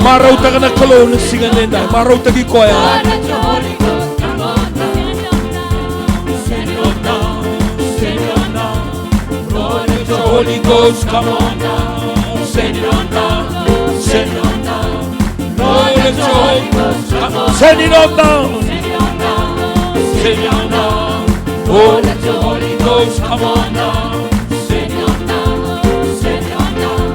Maraw taga na kalon singan nenda. Maraw tagi koya. Holy Ghost, come on now, send it on down, send it on down. Lord, let your Holy Ghost come on, send it on down, send it on down. Oh, let your Holy Ghost come on now, send it on down, send it on down.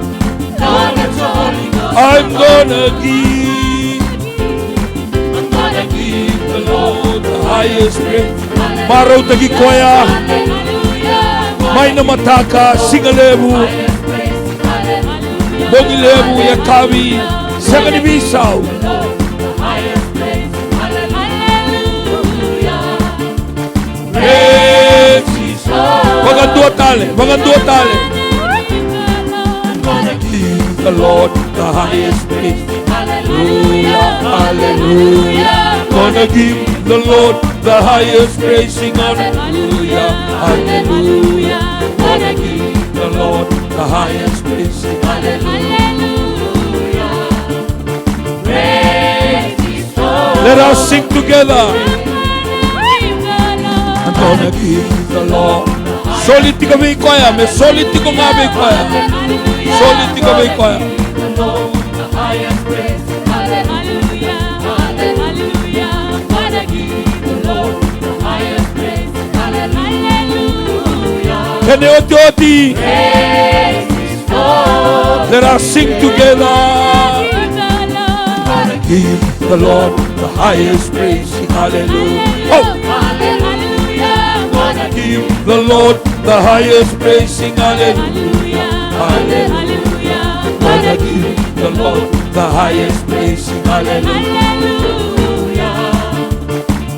Lord, let your Holy Ghost. I'm gonna give the Lord the highest praise. Maraw tagi koya. May namataka, singalebu, bogilebu, yakawi, saganibisaw. Magandua tale. I'm gonna give the Lord the highest praise. Hallelujah, hallelujah. Gonna give the Lord the highest praise. Sing hallelujah, hallelujah. Gonna give the Lord the highest praise. Hallelujah. Praise His Lord. Let us sing together. I'm gonna give the Lord. Solid kami koya, me solid ko ngabe koya. Solid kami koya. The highest praise. Hallelujah, hallelujah. Gonna give the Lord the highest praise. Hallelujah. Keneotioti. Let us sing together. Gonna give the Lord the highest praise. Hallelujah. Oh. Hallelujah. Gonna give the Lord the highest praise. Sing hallelujah. Hallelujah. Gonna give the Lord the highest praise. Sing hallelujah.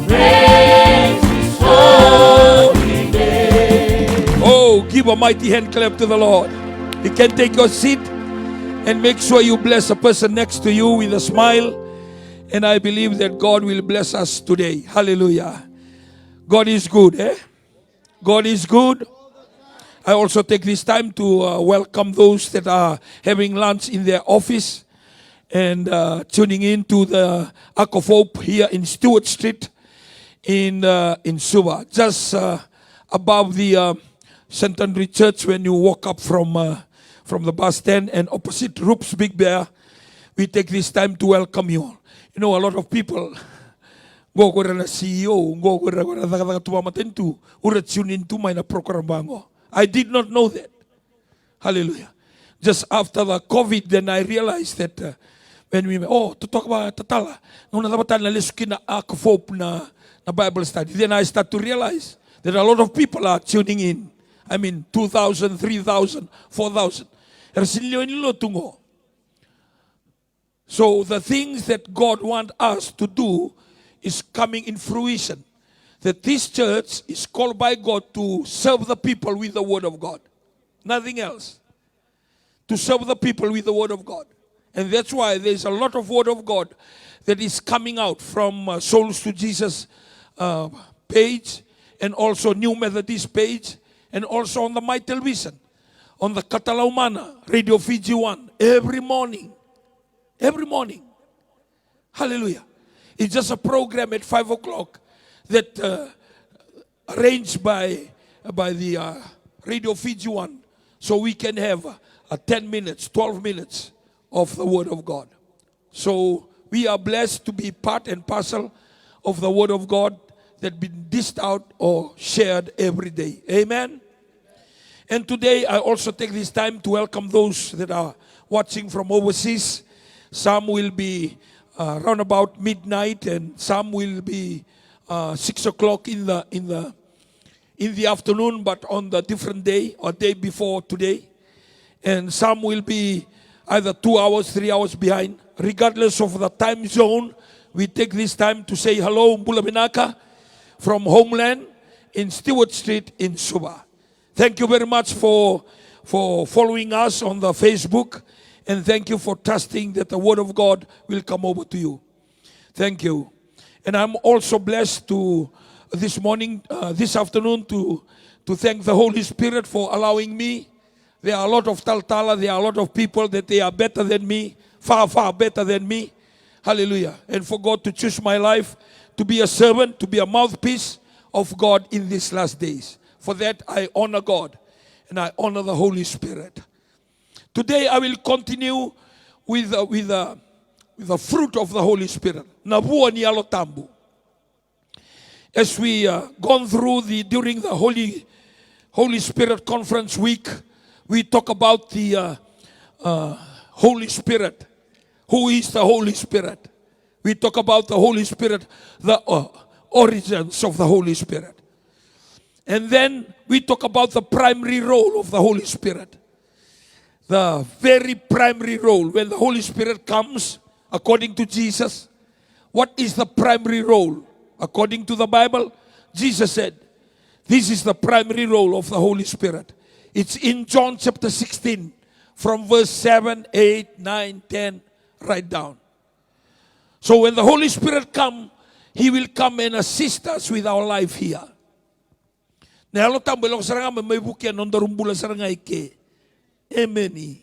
Praise His holy name. Oh, give a mighty hand clap to the Lord. You can take your seat and make sure you bless a person next to you with a smile. And I believe that God will bless us today. Hallelujah. God is good, eh? God is good. I also take this time to welcome those that are having lunch in their office and tuning in to the Ark of Hope here in Stewart Street in Suva. Just above the St. Andrew Church when you walk up from the bus stand and opposite Rupp's Big Bear, we take this time to welcome you all. You know, a lot of people go ko na CEO, go ko na tuwa matentu, urat tunin tu may na program bango. I did not know that. Hallelujah. Just after the COVID, then I realized that when we to talk about tatala, nung natapatan na lisukin na Ark of Hope na Bible study, then I start to realize that a lot of people are tuning in. I mean, 2,000, 3,000, 4,000. So the things that God wants us to do is coming in fruition. That this church is called by God to serve the people with the Word of God. Nothing else. To serve the people with the Word of God. And that's why there's a lot of Word of God that is coming out from Souls to Jesus page, and also New Methodist page, and also on the My Television, on the Katalaumana, Radio Fiji 1, every morning. Every morning. Hallelujah. It's just a program at 5 o'clock that arranged by the Radio Fiji 1, so we can have 10 minutes, 12 minutes of the Word of God. So we are blessed to be part and parcel of the Word of God that been dished out or shared every day. Amen. And today I also take this time to welcome those that are watching from overseas. Some will be around about midnight, and some will be 6 o'clock in the afternoon, but on the different day or day before today. And some will be either 2 hours, 3 hours behind. Regardless of the time zone, we take this time to say hello, Mbula Binaka, from Homeland in Stewart Street in Suva. Thank you very much for following us on the Facebook, and thank you for trusting that the Word of God will come over to you. Thank you. And I'm also blessed to this afternoon to thank the Holy Spirit for allowing me. There are a lot of Taltala, there are a lot of people that they are better than me, far, far better than me. Hallelujah. And for God to choose my life to be a servant, to be a mouthpiece of God in these last days. For that, I honor God and I honor the Holy Spirit. Today, I will continue with the fruit of the Holy Spirit. Nabua ni alotambu. As we gone through during the Holy Spirit Conference week, we talk about the Holy Spirit. Who is the Holy Spirit? We talk about the Holy Spirit, the origins of the Holy Spirit. And then we talk about the primary role of the Holy Spirit. The very primary role. When the Holy Spirit comes, according to Jesus, what is the primary role? According to the Bible, Jesus said, this is the primary role of the Holy Spirit. It's in John chapter 16, from verse 7, 8, 9, 10, right down. So when the Holy Spirit comes, He will come and assist us with our life here. Nalo tambelong saranga may bukyan nondarumbula saranga ike. Amen.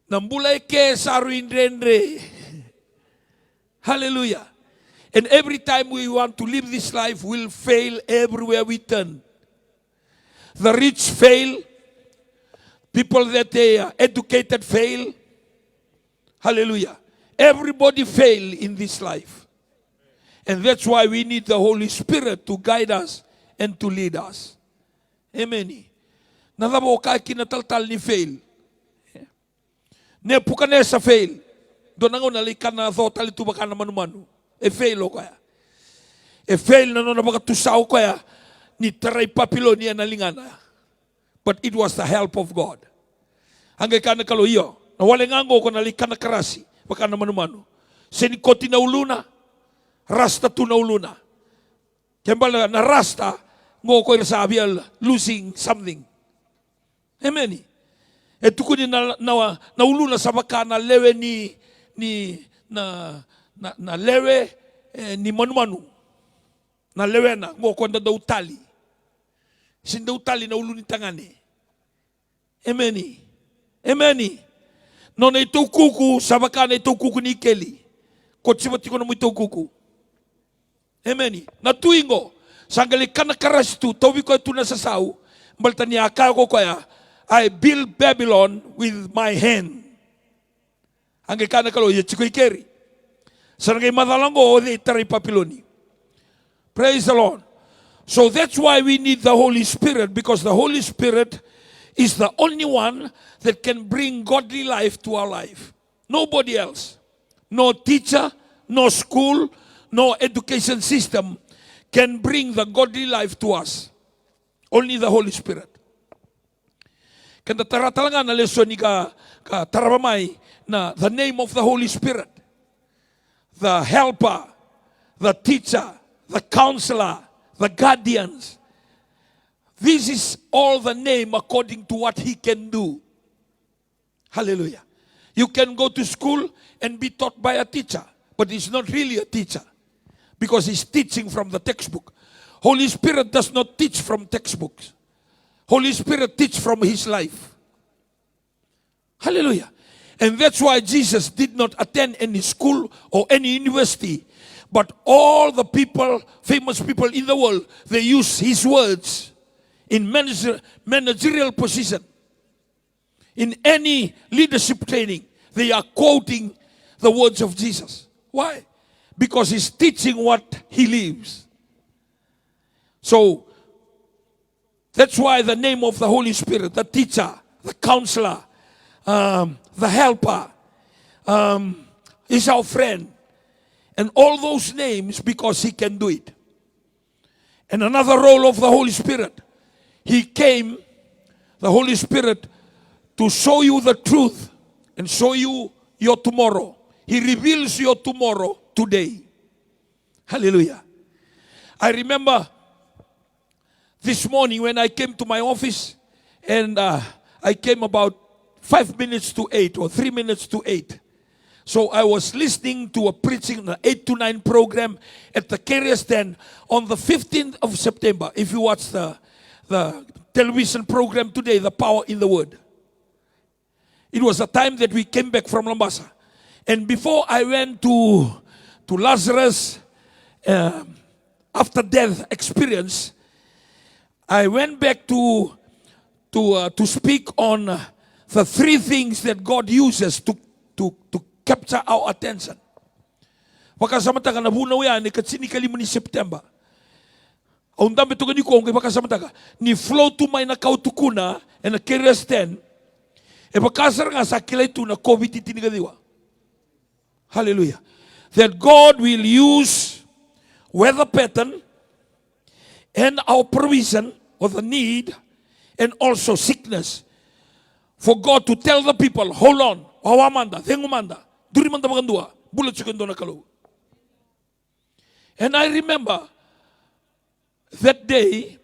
Nambula ike saruin renre. Hallelujah. And every time we want to live this life, we'll fail everywhere we turn. The rich fail. People that they are educated fail. Hallelujah. Everybody fail in this life. And that's why we need the Holy Spirit to guide us and to lead us. Amen. Nadabo ka kinataltal ni fail. Ne pukanesa fail. Donango nalikan na tho talitu baka na manu-manu. E fail o kaya. E fail na no na baka tusaw kaya ni taray Babylonia na lingana. But it was the help of God. Hanggang ka na kalo iyo. Nawalengango ko nalikan na karasi. Baka na manu-manu. Senikoti na uluna. Rasta tu na uluna. Kembala na rasta. Ngo ko sabi losing something. Amen. Ito ko na uluna sa baka na lewe na lewe ni manu-manu. Na lewe na. Ngo ko na daw tali. Sin daw tali na ulo ni tangani. Amen. Amen. No na ito kuku, sabaka na ito kuku ni Kelly. Kotsibati ko na mo ito kuku. Amen. Na tuingo, sanggali ka na karas tu, tawi ko ito na sasaw, malta niya ako kaya, I build Babylon with my hand. Hanggang ka na kalo, yachiko ikeri. Sarangay madalang ko, o itari Papiloni. Praise the Lord. So that's why we need the Holy Spirit, because the Holy Spirit is the only one that can bring godly life to our life. Nobody else. No teacher, no school, no education system can bring the godly life to us. Only the Holy Spirit. Kanda taratalanga na lesson ni ka tarabamay na the name of the Holy Spirit. The helper, the teacher, the counselor, the guardians. This is all the name according to what He can do. Hallelujah. You can go to school and be taught by a teacher, but he's not really a teacher because he's teaching from the textbook. Holy Spirit does not teach from textbooks. Holy Spirit teaches from His life. Hallelujah. And that's why Jesus did not attend any school or any university, but all the people, famous people in the world, they use His words in managerial position. In any leadership training, they are quoting the words of Jesus. Why? Because He's teaching what He lives. So, that's why the name of the Holy Spirit, the teacher, the counselor, the helper, is our friend. And all those names because He can do it. And another role of the Holy Spirit, He came, the Holy Spirit, to show you the truth and show you your tomorrow. He reveals your tomorrow today. Hallelujah. I remember this morning when I came to my office and I came about 5 minutes to 8 or 3 minutes to 8. So I was listening to a preaching, an 8 to 9 program at the Carrier Stand on the 15th of September. If you watch the television program today, The Power in the Word. It was a time that we came back from Lambasa. And before I went to Lazarus after death experience, I went back to speak on the three things that God uses to capture our attention. Wakasamataga na bunaw yan, ikatsini kalimu ni September. Ang dami ito ganito kung wakasamataga. Ni flow to may nakautukuna and na curious 10. E bakasar nga sa kilay ito na COVID itinigadiwa. Hallelujah. That God will use weather pattern and our provision or the need and also sickness for God to tell the people, hold on, hawamanda, thengumanda, durimanda magandua, bulat segundo na kalau. And I remember that day,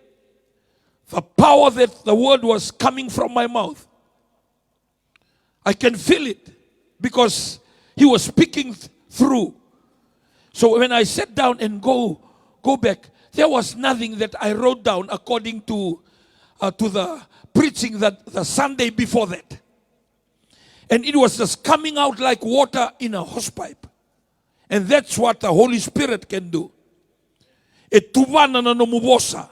the power that the word was coming from my mouth. I can feel it because he was speaking through. So when I sat down and go back, there was nothing that I wrote down according to the preaching that the Sunday before that. And it was just coming out like water in a hosepipe. And that's what the Holy Spirit can do. Etubana na numubosa.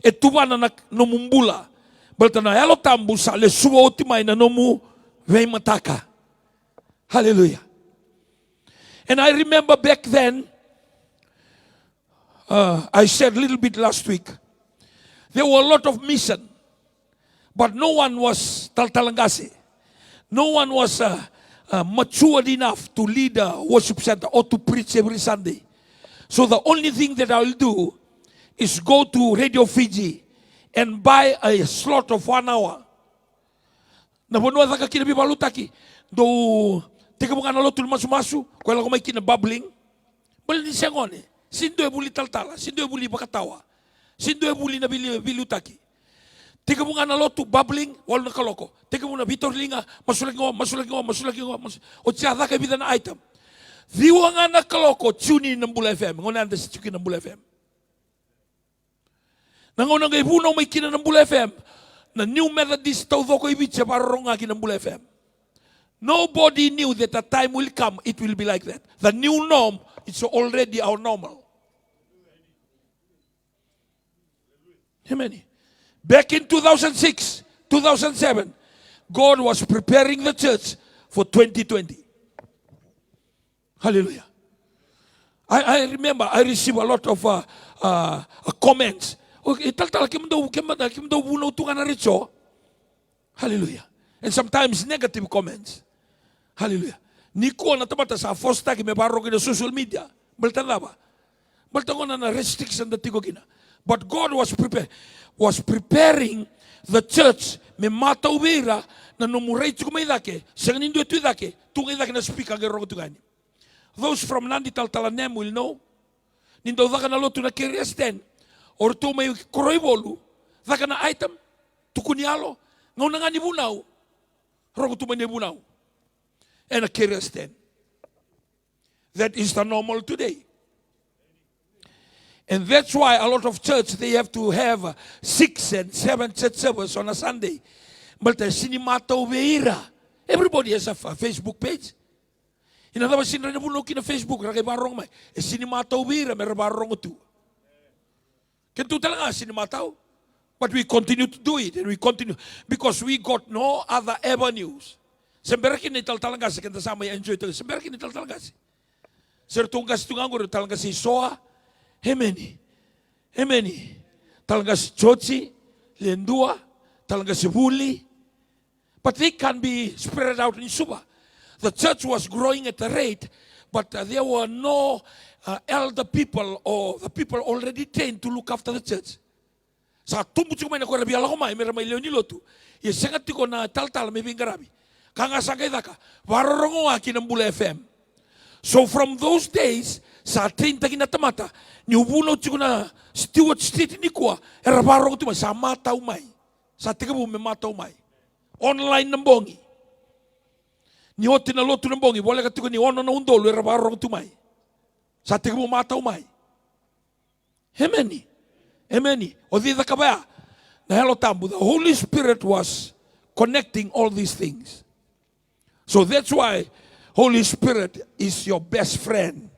Etubana na numumbula. Balta na halo tambu sa lesuwa otimay na numu vei mataka. Hallelujah. And I remember back then, I said a little bit last week, there were a lot of mission, but no one was taltalangasi. No one was matured enough to lead a worship center or to preach every Sunday. So the only thing that I will do is go to Radio Fiji and buy a slot of 1 hour. Napunua thaka kina bibalutaki do teka mga nalotul masu-masu ko lang may kina bubbling. Bali ni sengone. Sindo e buli taltala, sindo e buli bakatawa. Sindo e buli na bilutaki. Teka mga nalotu bubbling wal na kaloko. Teka mga Vitor Linga masulaki ngo. O siya thaka bidan na item. Diwa nga na kaloko tune in ng Bula FM. Ngona anda si tune ng Bula FM. Nangonang ibuno may kina ng Bula FM. Na New Methodist tau ko ibitsa para ronga kina ng Bula FM. Nobody knew that a time will come, it will be like that. The new norm, it's already our normal. Amen. Back in 2006, 2007, God was preparing the church for 2020. Hallelujah. I remember I received a lot of comments. Hallelujah. And sometimes negative comments. Hallelujah. Niko na tamata sa first time me baro kina social media. Baltanda ba? Baltangon na restriction da tigo kina. But God was preparing the church me mata ubira na numurai tuko may dake. Sanganindo tu dake. Tungay dake na speaker gero tugani. Those from Nandi Taltalanem will know. Nindo daka na lotu na curious 10. Or tu may kroibolu. Daka na item. Tukunialo. Ngaw na nga ni bunaw. Rogo tu may ni bunaw. And a curious 10. That is the normal today. And that's why a lot of church, they have to have 6 and 7 church service on a Sunday. But the sinimata uveira. Everybody has a Facebook page. Inadama sinra na buno kina Facebook rakay barong may. Sinimata uveira may barong tu. Kentu talaga sinimata. But we continue to do it, and we continue because we got no other avenues. Semberakin ni talangasi kanta sama enjoy to. Semberakin ni talangasi. Sertunggas tungangur talangasi soa. Hemeni. Talangasi chochi, lendua, talangasi buli. But they can be spread out in Suba. The church was growing at a rate, but there were no elder people or the people already trained to look after the church. Sa tumbu cuma na kora biala komai mera mai leoni lotu. Ye sengat tiko na tal me bingarabi. Kanga sangay daka. Warorongo aki ng Bula FM. So from those days, sa 30 kinatamata, ni ubuno ciko na Stewart Street ni kuwa, era barong tumay sa mata umay. Sa tika bu me mata umay. Online ng bongi. Ni hoti na lotu ng bongi, wala ka tiko ni ono na undolo, era barong tumay. Sa tika bu mata umay. Hemeni. Odida kabaya. Na hello tambu. The Holy Spirit was connecting all these things. So that's why Holy Spirit is your best friend.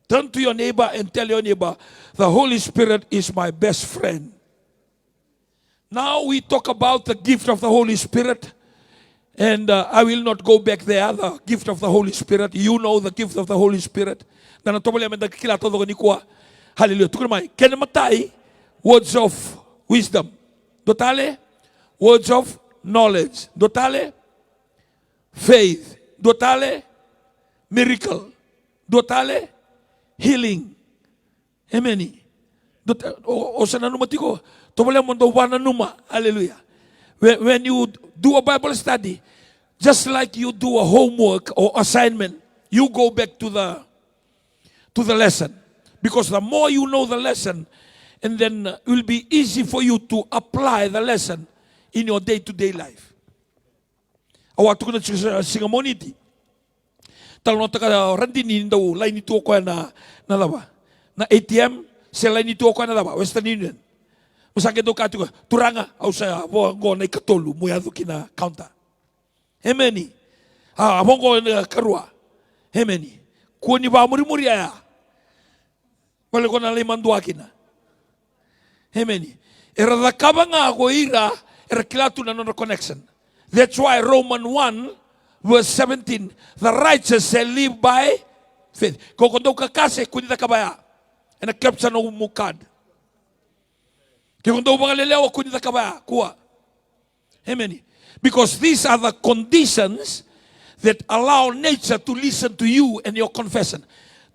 Turn to your neighbor and tell your neighbor, the Holy Spirit is my best friend. Now we talk about the gift of the Holy Spirit. And I will not go back there, the gift of the Holy Spirit. You know the gift of the Holy Spirit. Hallelujah. Kena matai, words of wisdom. Dotale, words of knowledge. Dotale, faith. Dotale, miracle. Dotale, healing. Amen. O sana numatiko. Tobole mondo wana numa. Hallelujah. When you do a Bible study, just like you do a homework or assignment, you go back to the lesson. Because the more you know the lesson, and then it will be easy for you to apply the lesson in your day-to-day life. Awatu kuna singamoniti. Talon taka randini ndau laini tu ko na laba. Na ATM se laini tu ko na laba Western Union. Usake do katu turanga au sa bongo na katolu muya kina counter. Hemeni. Bongo na karua. Hemeni. Kuni ba muri ya. Wale kona le mandua kina. Hemeni. Era da kabanga ko ira era kilatu na no connection. That's why Romans 1 verse 17, the righteous shall live by faith. Koko do kakase kuni da kabaya. Ena capture no mukad. Because these are the conditions that allow nature to listen to you and your confession.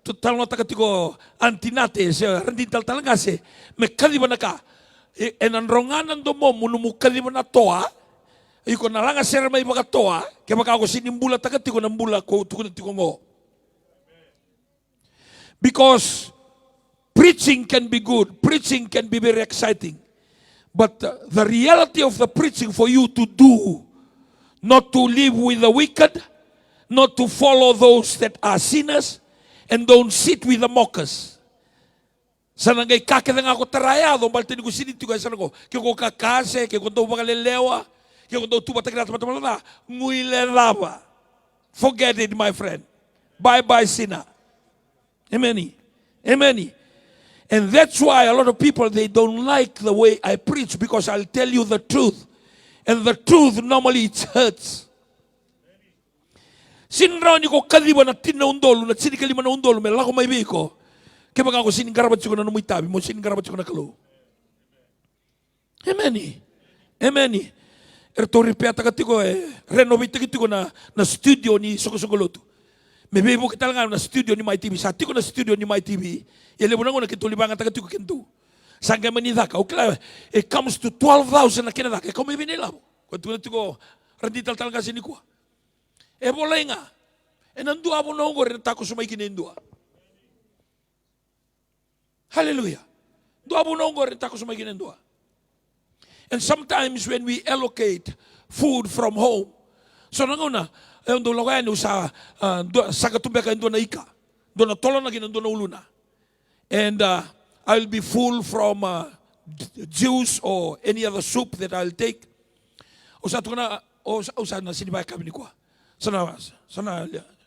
To tell no takatiko antinate se rendintal talangase me kadibana ka en ronganan do mo munu kadibana toa iko nalanga ser mai baka toa ke baka ko sinimbula takatiko nambula ko tukutiko ngo. Because preaching can be good. Preaching can be very exciting. But the reality of the preaching for you to do, not to live with the wicked, not to follow those that are sinners, and don't sit with the mockers. Sanangay kakita nga ako tarayado, baltini ko siniti ko sana ko, kaya ko kakase, kaya ko daw makalelewa, kaya ko daw tumatagrat matamalala, nguileraba. Forget it, my friend. Bye-bye, sinner. Amen. Amen. And that's why a lot of people, they don't like the way I preach, because I'll tell you the truth. And the truth normally it hurts. Sinraw ni ko kaliba na tinaundolo, na sinikalima na undolo, may lako may biko. Kaya mga ako siningarabat ko na numitabi mo, siningarabat ko na kalo. Amen. Amen. Erto ripiata katiko renovate katiko na studio ni Sokosokoloto. May bebo kita lang na studio ni MyTV. Sa tiko na studio ni MyTV, ele mo na ko nakitulibangan taga tiko kento. Sangga manidaka. Okay, it comes to 12,000 na kinadaka. Ikaw may binila mo. Kung tiko, randital talaga sinikwa. E boleh nga. E nandua mo na ko rin tako sumay kinindua. Hallelujah. Dua mo na ko rin tako sumay kinindua. And sometimes when we allocate food from home, so nanguna, yung doon lang sa katumbya kayo doon na ika. Doon na tolong na ginang doon na uluna. And I'll be full from juice or any other soup that I'll take. O sa ito na, o sa na sinibay kami ni ko. Sana,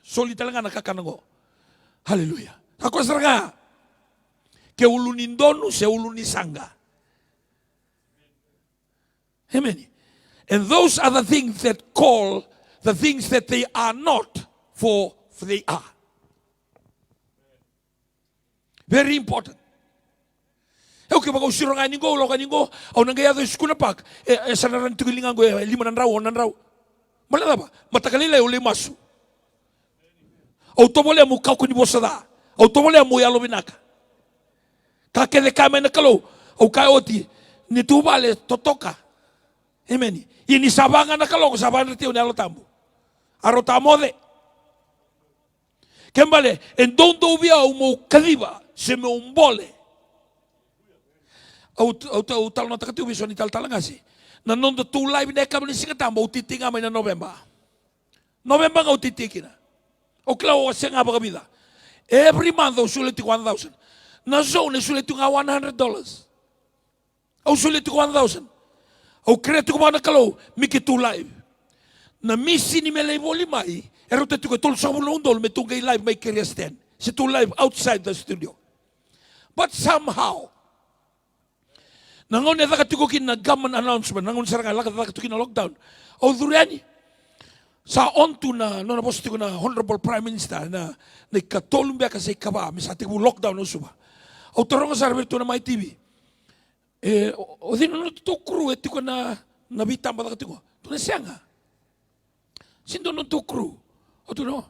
solid talaga nakakanan ko. Hallelujah. Ako sa nga, ke ulunin doon, se ulunin sangga. Amen. And those are the things that call the things that they are not for they are. Very important. Okay, bago usiro nga ningo, ulo ka ningo, au nanggaya do iskuna pak, sanaran tugilingan ko, 5 raw, 6 raw. Malala ba? Matakalila uli masu. Au tomole mo kau ko ni bosada. Au tomole mo yalo binaka. Kakele kame na kalo, au kaoti ni tubale totoka. Amen. Ini sabangan na kalo, sabangan na tiyo ni alotambo. Arotamode. Kembale, en dondo via umo kadiba, se me umbole. Au tal na takatu viso ni tal talangasi. Na nondo tu live ne kam ni singatambo utitinga may na November. November nga utitikina. O klaw o senga baga vida. Every month au sulit 1,000. Na zone sulit nga $100. Au sulit 1,000. Au kretu ko na kalo miki tu live. Na misi ni melay boli mai, Ero te tiko tol sa mulong dol, me tungay live may career stand. Si to live outside the studio. But somehow, nangon na tiko kin na government announcement, nangon sa nga tiko kin na lockdown. O duriani, sa onto na, no na boss tiko na Honorable Prime Minister na ikatulong biya kasi ikaba, misa tiko lockdown no suba. O torong sa rin ito na may TV. O din no tukru, tiko na nabitan ba tiko. Ito na siya nga. Sindo no tukru. O ito no.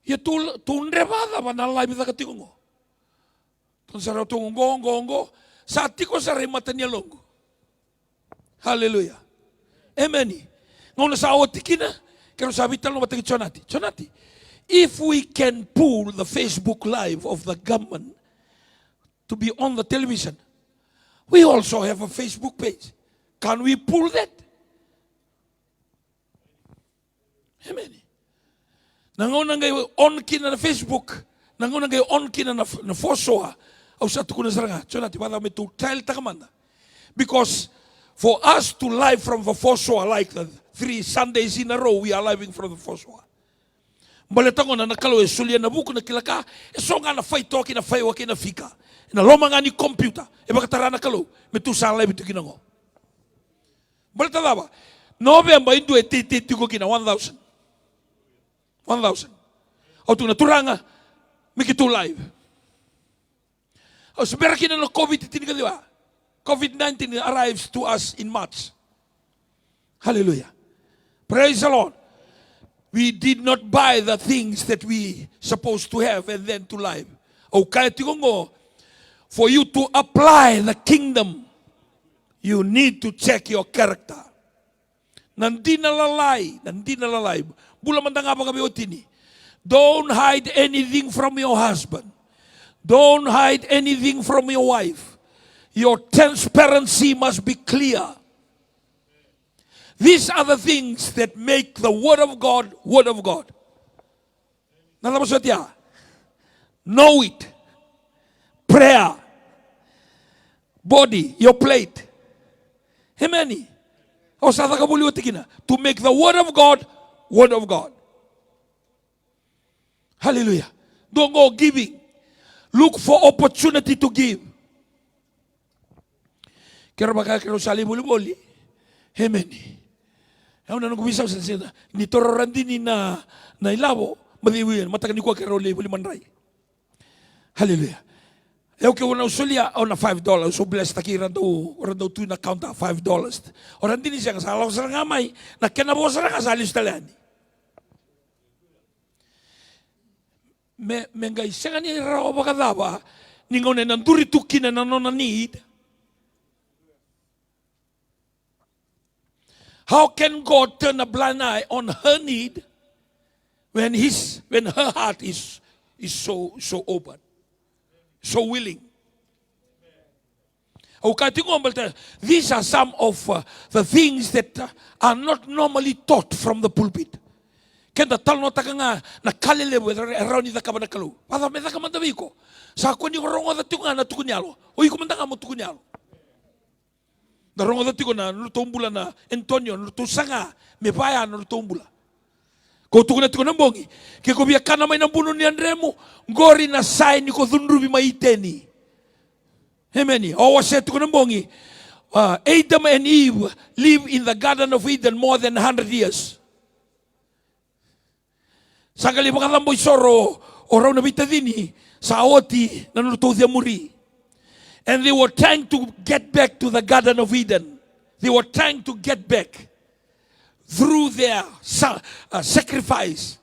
Ya tunrebada ba na live da tiko ngo. Tun sa rin itong ngo. Sa tiko sa rin mata niya longo. Hallelujah. Amen. Ngayon sa awat tikina, kaya sabi talo matagi chonati. If we can pull the Facebook Live of the government to be on the television, we also have a Facebook page. Can we pull that? Amen. Nangon ngay on kina na Facebook, nangon ngay on kina na fosoa, au sa tukuna saranga, chonati bada me tu trial takamanda. Because for us to live from the fosoa like that, 3 Sundays in a row, we are living from the fosoa. Baletango na nakalo e sulia na buku na kilaka, e so nga na fai toki na fai waki na fika. Na loma nga ni computer, e baka tara na kalo, me tu sa live tu kinango. Baletadaba, November indu e titi tuko kina 1,000. 1,000. O tu na turanga, me kitu live. O sabera kina no COVID tiniga diwa. COVID-19 arrives to us in March. Hallelujah. Praise the Lord. We did not buy the things that we supposed to have and then to live. O kaya tigongo, for you to apply the kingdom, you need to check your character. Nandi na lalay. Bula mandang apa kami otini. Don't hide anything from your husband. Don't hide anything from your wife. Your transparency must be clear. These are the things that make the Word of God, Word of God. Know it. Prayer. Body, your plate. Amen. To make the Word of God, Word of God. Hallelujah. Don't go giving. Look for opportunity to give. Kaya baka kaya sali buli-buli. Amen. Ako na nung kumisaw sa sila. Ni tororandini na ilabo. Madiwiyan. Matakan ni kwa kaya buli manray. Hallelujah. Eu que eu não solia na $5, so blessed aqui rando tu na conta $5. Orang dini siang salah serang amai, na kena bawa serang asalis talani. Me ngai siang ni rawa bakadaba, ningon na nanduri tukina na nona need. How can God turn a blind eye on her need when her heart is so open? So willing. These are some of the things that are not normally taught from the pulpit. Kenda tal no taka nga nakalele around the kabanakalu. Pada me taka mandabiko. Sa ko ni rongo da tunga na tukunyalo. Oi ko mandanga mo tukunyalo. Da rongo da tikona no tombula na Antonio no tusanga me baya no tombula. Ko tukuna tikona mbongi. Ke ko bia kana mai na buno ni Andremo ngori na sai ni ko dhunrubi maiteni. Amen. O wase tukuna mbongi. Adam and Eve live in the Garden of Eden more than 100 years. Sangali bakalamboy soro oraw na bitadini sa oti na nututhia muri. And they were trying to get back to the Garden of Eden. They were trying to get back through their sacrifice.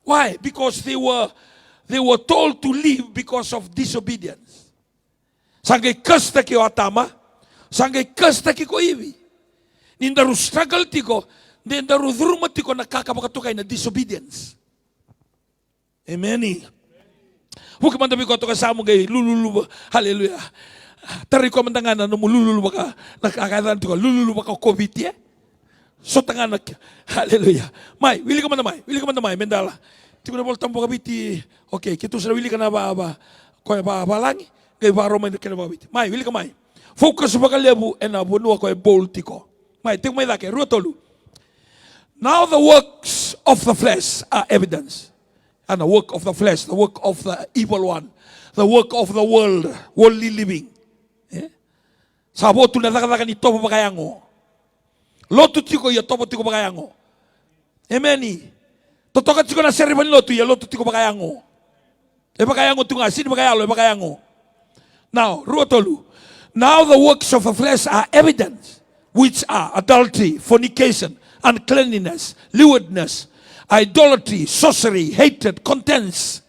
Why? Because they were told to leave because of disobedience. Sangay kasta ki atama, sangay kasta ki ko iwi. Nindaru struggle tiko, nindaru dhuruma tiko nakakapakatukay na disobedience. Amen. Huwag man tabi ko ito kasama kay lululu, hallelujah. Tari ko man tanganan mo lululu baka, nakakadaan tiko, lululu baka COVID ye. So tanganak, hallelujah. May, wili ka man na may, mendala. Tiko na bol tampo kabiti, okay, kito sa wili ka na ba, koy ba balangi, kay baro may ka na ba kabiti. May, wili ka may. Focus ba ka lebu, na bunua koy bowl tiko. May, tiko may laki, ruotolu. Now the works of the flesh are evidence. And the work of the flesh, the work of the evil one, the work of the world, worldly living. Sabotu na daga ni topo bakayango. Lotu tiko ya topo tiko bakayango. Amen. Totoka tiko na seribani lotu ya lotu tiko bakayango. E bakayango tunga sini bakayalo e bakayango. Now, ruotolu. Now the works of the flesh are evident, which are adultery, fornication, uncleanness, lewdness, idolatry, sorcery, hatred, contention,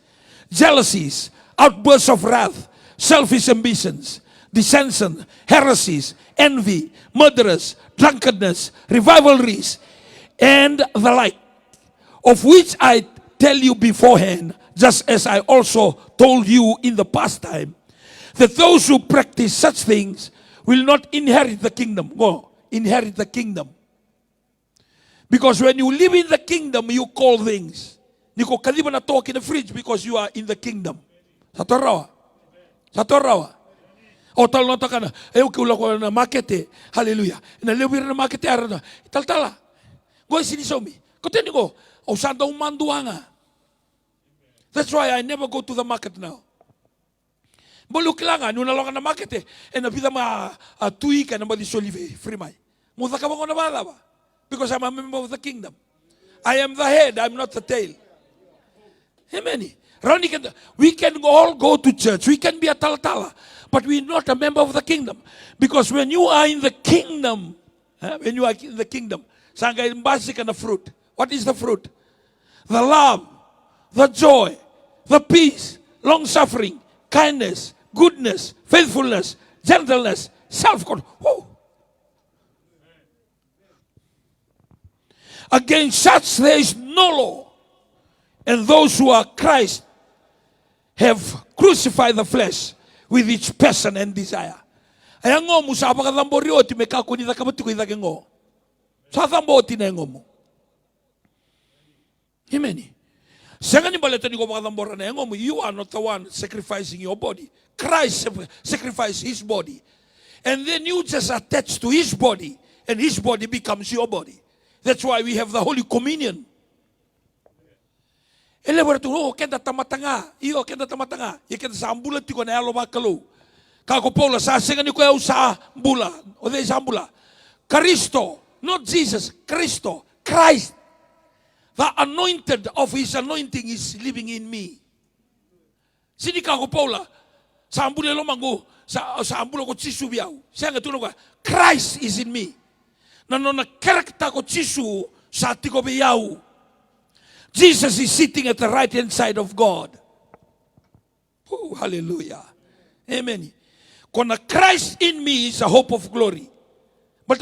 jealousies, outbursts of wrath, selfish ambitions, dissension, heresies, envy, murderers, drunkenness, rivalries, and the like, of which I tell you beforehand, just as I also told you in the past time, that those who practice such things will not inherit the kingdom. Go, inherit the kingdom. Because when you live in the kingdom, you call things. Niko kaliba na talk in the fridge because you are in the kingdom. Satorawa. Satorawa. O tal nota kana. Eu que ulo na market. Hallelujah. Na lewi na market arana. Tal. Go sini somi. Koteni go. O sanda umanduanga. That's why I never go to the market now. Bolu kilanga nuna longa na market e na vida ma tuika na madi solive free mai. Muda ka na bala. Because I'm a member of the kingdom. I am the head, I'm not the tail. Amen. We can all go to church. We can be a talatala. But we're not a member of the kingdom. Because when you are in the kingdom, sanga imbasik and the fruit. What is the fruit? The love, the joy, the peace, long-suffering, kindness, goodness, faithfulness, gentleness, self-control. Against such there is no law. And those who are Christ have crucified the flesh with its passion and desire. Ayango mo sa pagkatambori o timeka ko nita kabutiko itagengo. Sa tamboti na ngo mo. Amen. Second baleta ni ko pagkatambora na ngo mo, you are not the one sacrificing your body. Christ sacrificed his body. And then you just attach to his body and his body becomes your body. That's why we have the Holy Communion. Ele berarti kenda tamatanga, iyo kenda tamatanga, ye kenda sa ambula tiko na alo bakalo. Kako Paula sa senga ni ko eu sa ambula, o de sa ambula. Cristo, not Jesus, Cristo, Christ. The anointed of his anointing is living in me. Sini kako Paula sa ambula lo mango, sa ambula ko chisu biao. Senga tuno ko Christ is in me. Na character ko chisu sa tiko biao. Jesus is sitting at the right hand side of God. Oh, hallelujah. Amen. Kona Christ in me is a hope of glory. But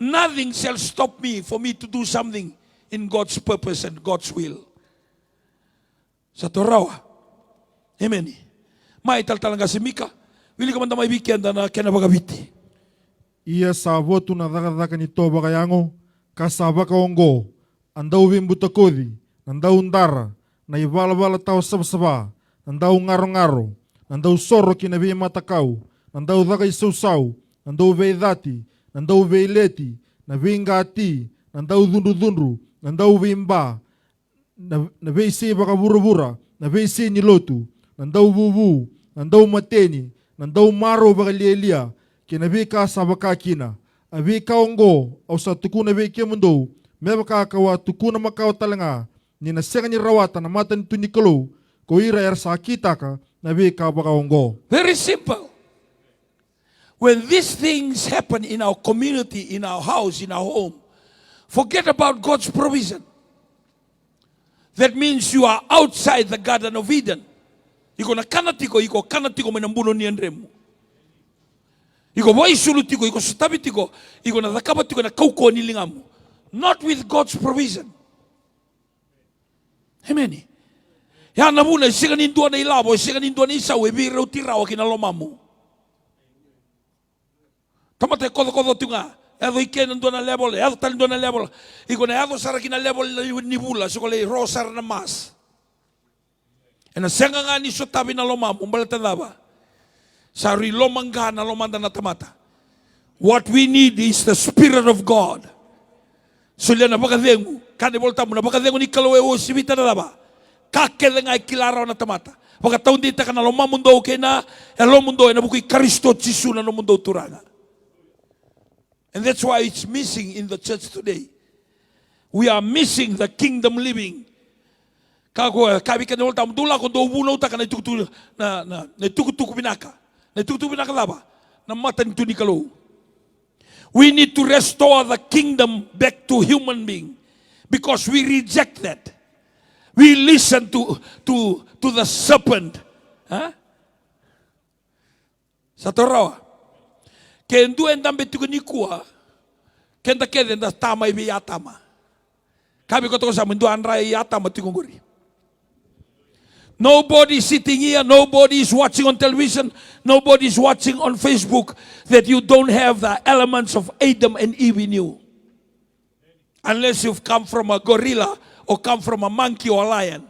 nothing shall stop me for me to do something in God's purpose and God's will. Sa torawa. Amen. Mai taltalanga si Mika. Wili ka man damay weekend na kenabagabiti. Ia sa votu na dagadaka ni toba kayango, kasaba ka ongo, andau vimbutakodi, nandau ndara, na ivala-vala tau sabasaba, nandau ngaro-ngaro, nandau soro kinabi matakau, nandau daga isau-sau, nandau veidati, nandau veileti, na vingati, nandau dundu-dundu, nandau vimba, na veisi baka bura-bura, na veisi nilotu, nandau bubu, nandau mateni, nandau maro baka lielia, kinabi ka sabaka kina, abi ka ongo, au sa tuku na bi kimundo, meba ka kawa tuku na makao talanga, ni na senga ni rawata na mata ni tunikalo, ko ira er sa kita ka, na bi ka baka ongo. Very simple. When these things happen in our community, in our house, in our home, forget about God's provision. That means you are outside the Garden of Eden. Iko na kanatiko menambuno ni andremu. Iko boy sulutiko, iko sutabitiko, iko na dakabatiko na kauko nilingamu. Not with God's provision. Amen. Ya namuna siga nindua na ilabo, siga nindua na isawe, bira utirawa kinalomamu. Tamate kodo tunga, edo ike nindua na level, edo tal nindua na level. Iko na edo sara kina level nibula, sukole rosar na mas. Ena senga nga ni sutabi na lomamu, umbalatandaba. Sari lomanga na lomanda na tamata. What we need is the Spirit of God. Sulia na bakadengu, kane volta mo na bakadengu ni kaloe o sibita na laba. Kakele ngai kilara na tamata. Baka taun dita kana lo mamundo kena, lo mundo na buki Kristo Jisu na no mundo turanga. And that's why it's missing in the church today. We are missing the kingdom living. Kako kabi kane volta mo dula ko do buno ta kana tukutu na tukutu binaka. Na tukutu binaka laba. Na mata ni tuni kalo. We need to restore the kingdom back to human being because we reject that. We listen to the serpent. Huh? Satorawa. Kendu endam betuku nikua. Kenda keden da tama ibi yatama. Kabi ko to sa mundu andra yatama tikunguri. Nobody sitting here, nobody is watching on television, nobody is watching on Facebook that you don't have the elements of Adam and Eve in you. Unless you've come from a gorilla or come from a monkey or a lion.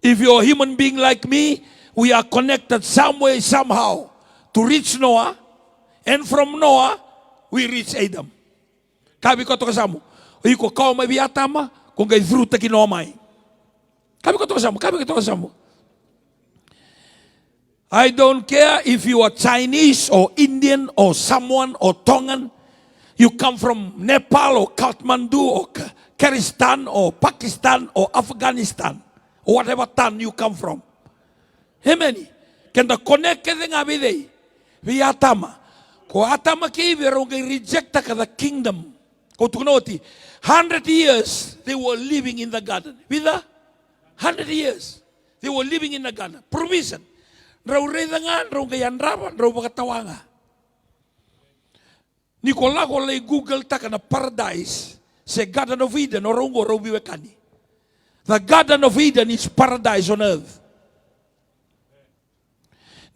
If you're a human being like me, we are connected some way, somehow to reach Noah, and from Noah, we reach Adam. Kabi ko to kasamo. Iko kao may biyatama kung kay fruta kinomay. I don't care if you are Chinese or Indian or someone or Tongan. You come from Nepal or Kathmandu or Kyrgyzstan or Pakistan or Afghanistan or whatever town you come from. Amen. Can the connect nga bide? Viyatama. Ko atama ki verong reject the kingdom. Ko tukunoti 100 years they were living in the garden. With 100 years. They were living in the garden. Provision. Rau redangan, rau gayandraban, rau bakatawanga. Nikola ko lay Google taka na paradise sa Garden of Eden o rungo rau biwekani. The Garden of Eden is paradise on earth.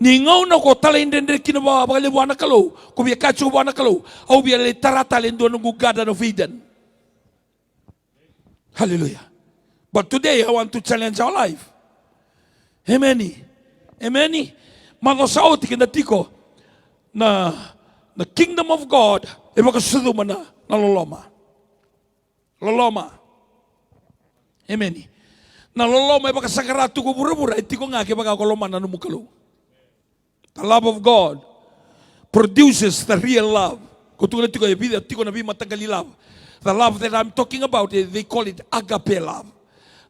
Ningaw na ko talayin din kinabawa bagalibuan na kalo, kubiya kachubuan na kalo, au biya le taratalin doon ng Garden of Eden. Hallelujah. But today I want to challenge our life. Amen. Amen. Mano kinatiko na the kingdom of God e makasuduma na loloma. Loloma. Amen. Na loloma e makasakaratu ko bura-bura itiko nga ke koloma na numukalo. The love of God produces the real love. Kutulad tiko e vida tiko na bi matagali love. The love that I'm talking about, they call it agape love.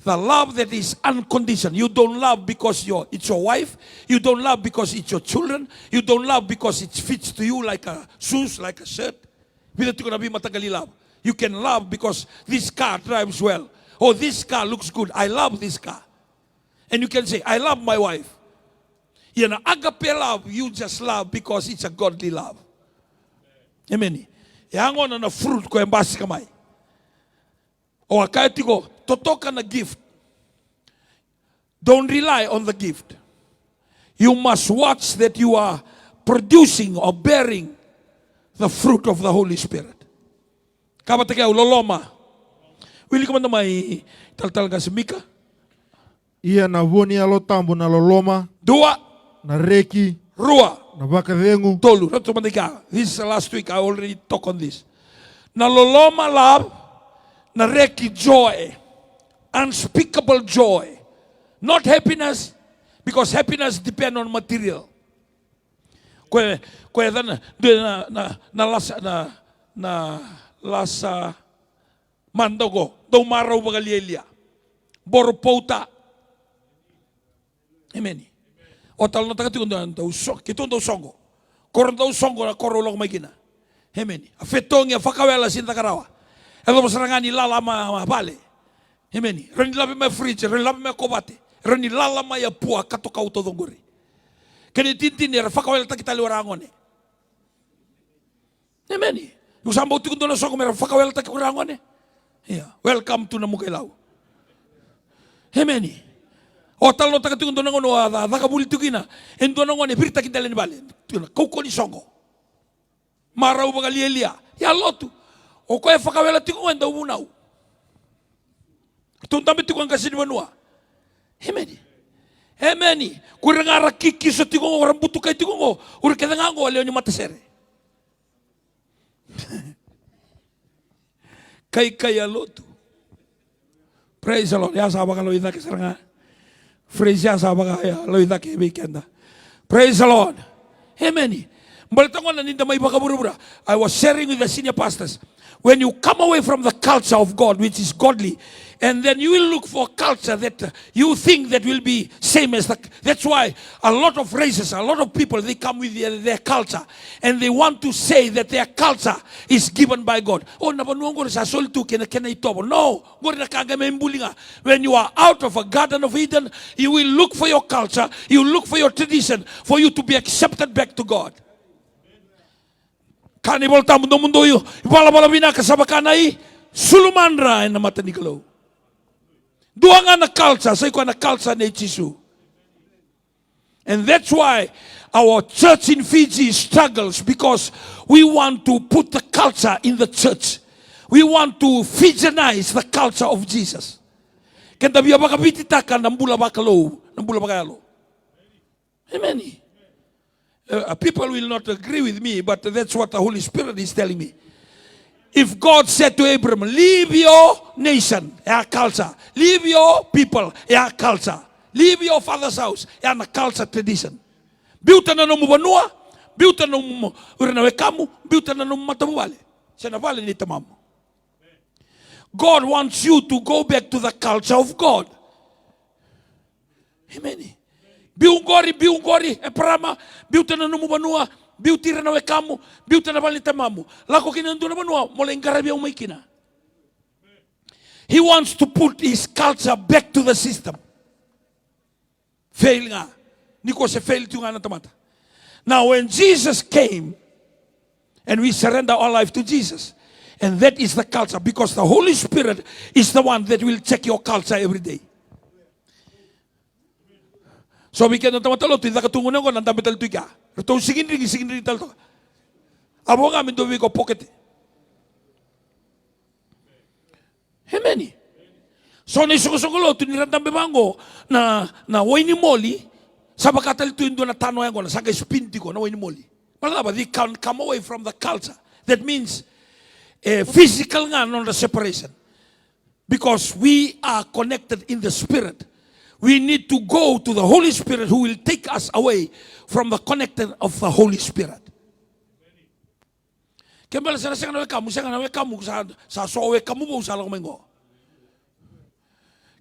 The love that is unconditional. You don't love because it's your wife. You don't love because it's your children. You don't love because it fits to you like a shoes, like a shirt. You can love because this car drives well. Or this car looks good. I love this car. And you can say, I love my wife. You know, agape love, you just love because it's a godly love. Amen. Yangon na fruit ko embasi kamay. O akaya tiko, totoka na gift. Don't rely on the gift. You must watch that you are producing or bearing the fruit of the Holy Spirit. Kabatagay uloloma. Wili ko man may tal ka si Mika. Ia na voni alotambo na loloma. Dua. Na reki. Rua. Na bakadengu. Tolu. This is last week. I already talked on this. Na loloma love. Na reki joy. Unspeakable joy. Not happiness, because happiness depends on material. Kwe na lasa mandogo do maraw bagalielia borpouta. Amen. O tal no tagati kundo do so kitundo songo. Korndo songo na korolog magina. Amen. Afetong ya fakawela sinta karawa. Elo masarangani lala vale. Amen. Ren labi me fridge, ren labi me kobate. Rani lalama ya pua katoka utodongori. Kani tintini rafakawela takita liwarangone. Amen. Usamba utikundo na soko mera fakawela takiwarangone. Yeah. Welcome to Namukailaw. Amen. O tal no takatukundo na ngono dakabuli tukina. Endo na ngone birta kitalen bale. Koko ni songo. Maraw bagalielia. Ya lotu. O ko fakawela tikunga umunau. Tuntambe tikung kasini banua. Amen. Amen. Kurangara kiki sa tikungo orang butuh kay tikungo. Uri kedangango aleo ni matasere. kaya lotu. Praise the Lord. Ya sahabat kalau kita keserangan. Praise ya sahabat kaya lo kita kebaikan. Praise the Lord. Amen. I was sharing with the senior pastors. When you come away from the culture of God, which is godly, and then you will look for a culture that you think that will be same as the. That's why a lot of races, a lot of people, they come with their culture, and they want to say that their culture is given by God. Oh, no. When you are out of a Garden of Eden, you will look for your culture, you look for your tradition, for you to be accepted back to God. Kanibal tamu do mundo yu bala bina kasabakanai sulumanra na mata ni kalau. Dua nga na culture, sa iko na culture ni Jisu. And that's why our church in Fiji struggles, because we want to put the culture in the church. We want to Fijianize the culture of Jesus. Kenta biya baka bititakan nambula bakalo, nambula bakalo. Amen. People will not agree with me, but that's what the Holy Spirit is telling me. If God said to Abraham, leave your nation, your culture, leave your people, your culture, leave your father's house, your culture tradition. Biuta na nomu banua, biuta na nomu urenawekamu, biuta na nomu matamubale. Senavale ni tamamu. God wants you to go back to the culture of God. Amen. Biungori, eprama, biuta na nomu banua, biuti renawekamu, biuta na bali tamamu. Lako kinandu na banua, mole ngarabia umaikina. He wants to put his culture back to the system. Fail nga. Niko se fail tu nga na tamata. Now when Jesus came, and we surrender our life to Jesus, and that is the culture, because the Holy Spirit is the one that will check your culture every day. So we can tamatalo tu dakatungo na ko nang tametal tu ka. Reto sigin tal to. Abo nga min do we ko pocket. Amen. So ni suko tu ni randam bebango na waini moli sabakatal tu indo na tano yango na sanga spinti ko na waini moli. Malaba they can come away from the culture. That means physical nga non the separation. Because we are connected in the spirit. We need to go to the Holy Spirit who will take us away from the connected of the Holy Spirit. Kembali sa nawe kamu sa sowe kamu bo sa mengo.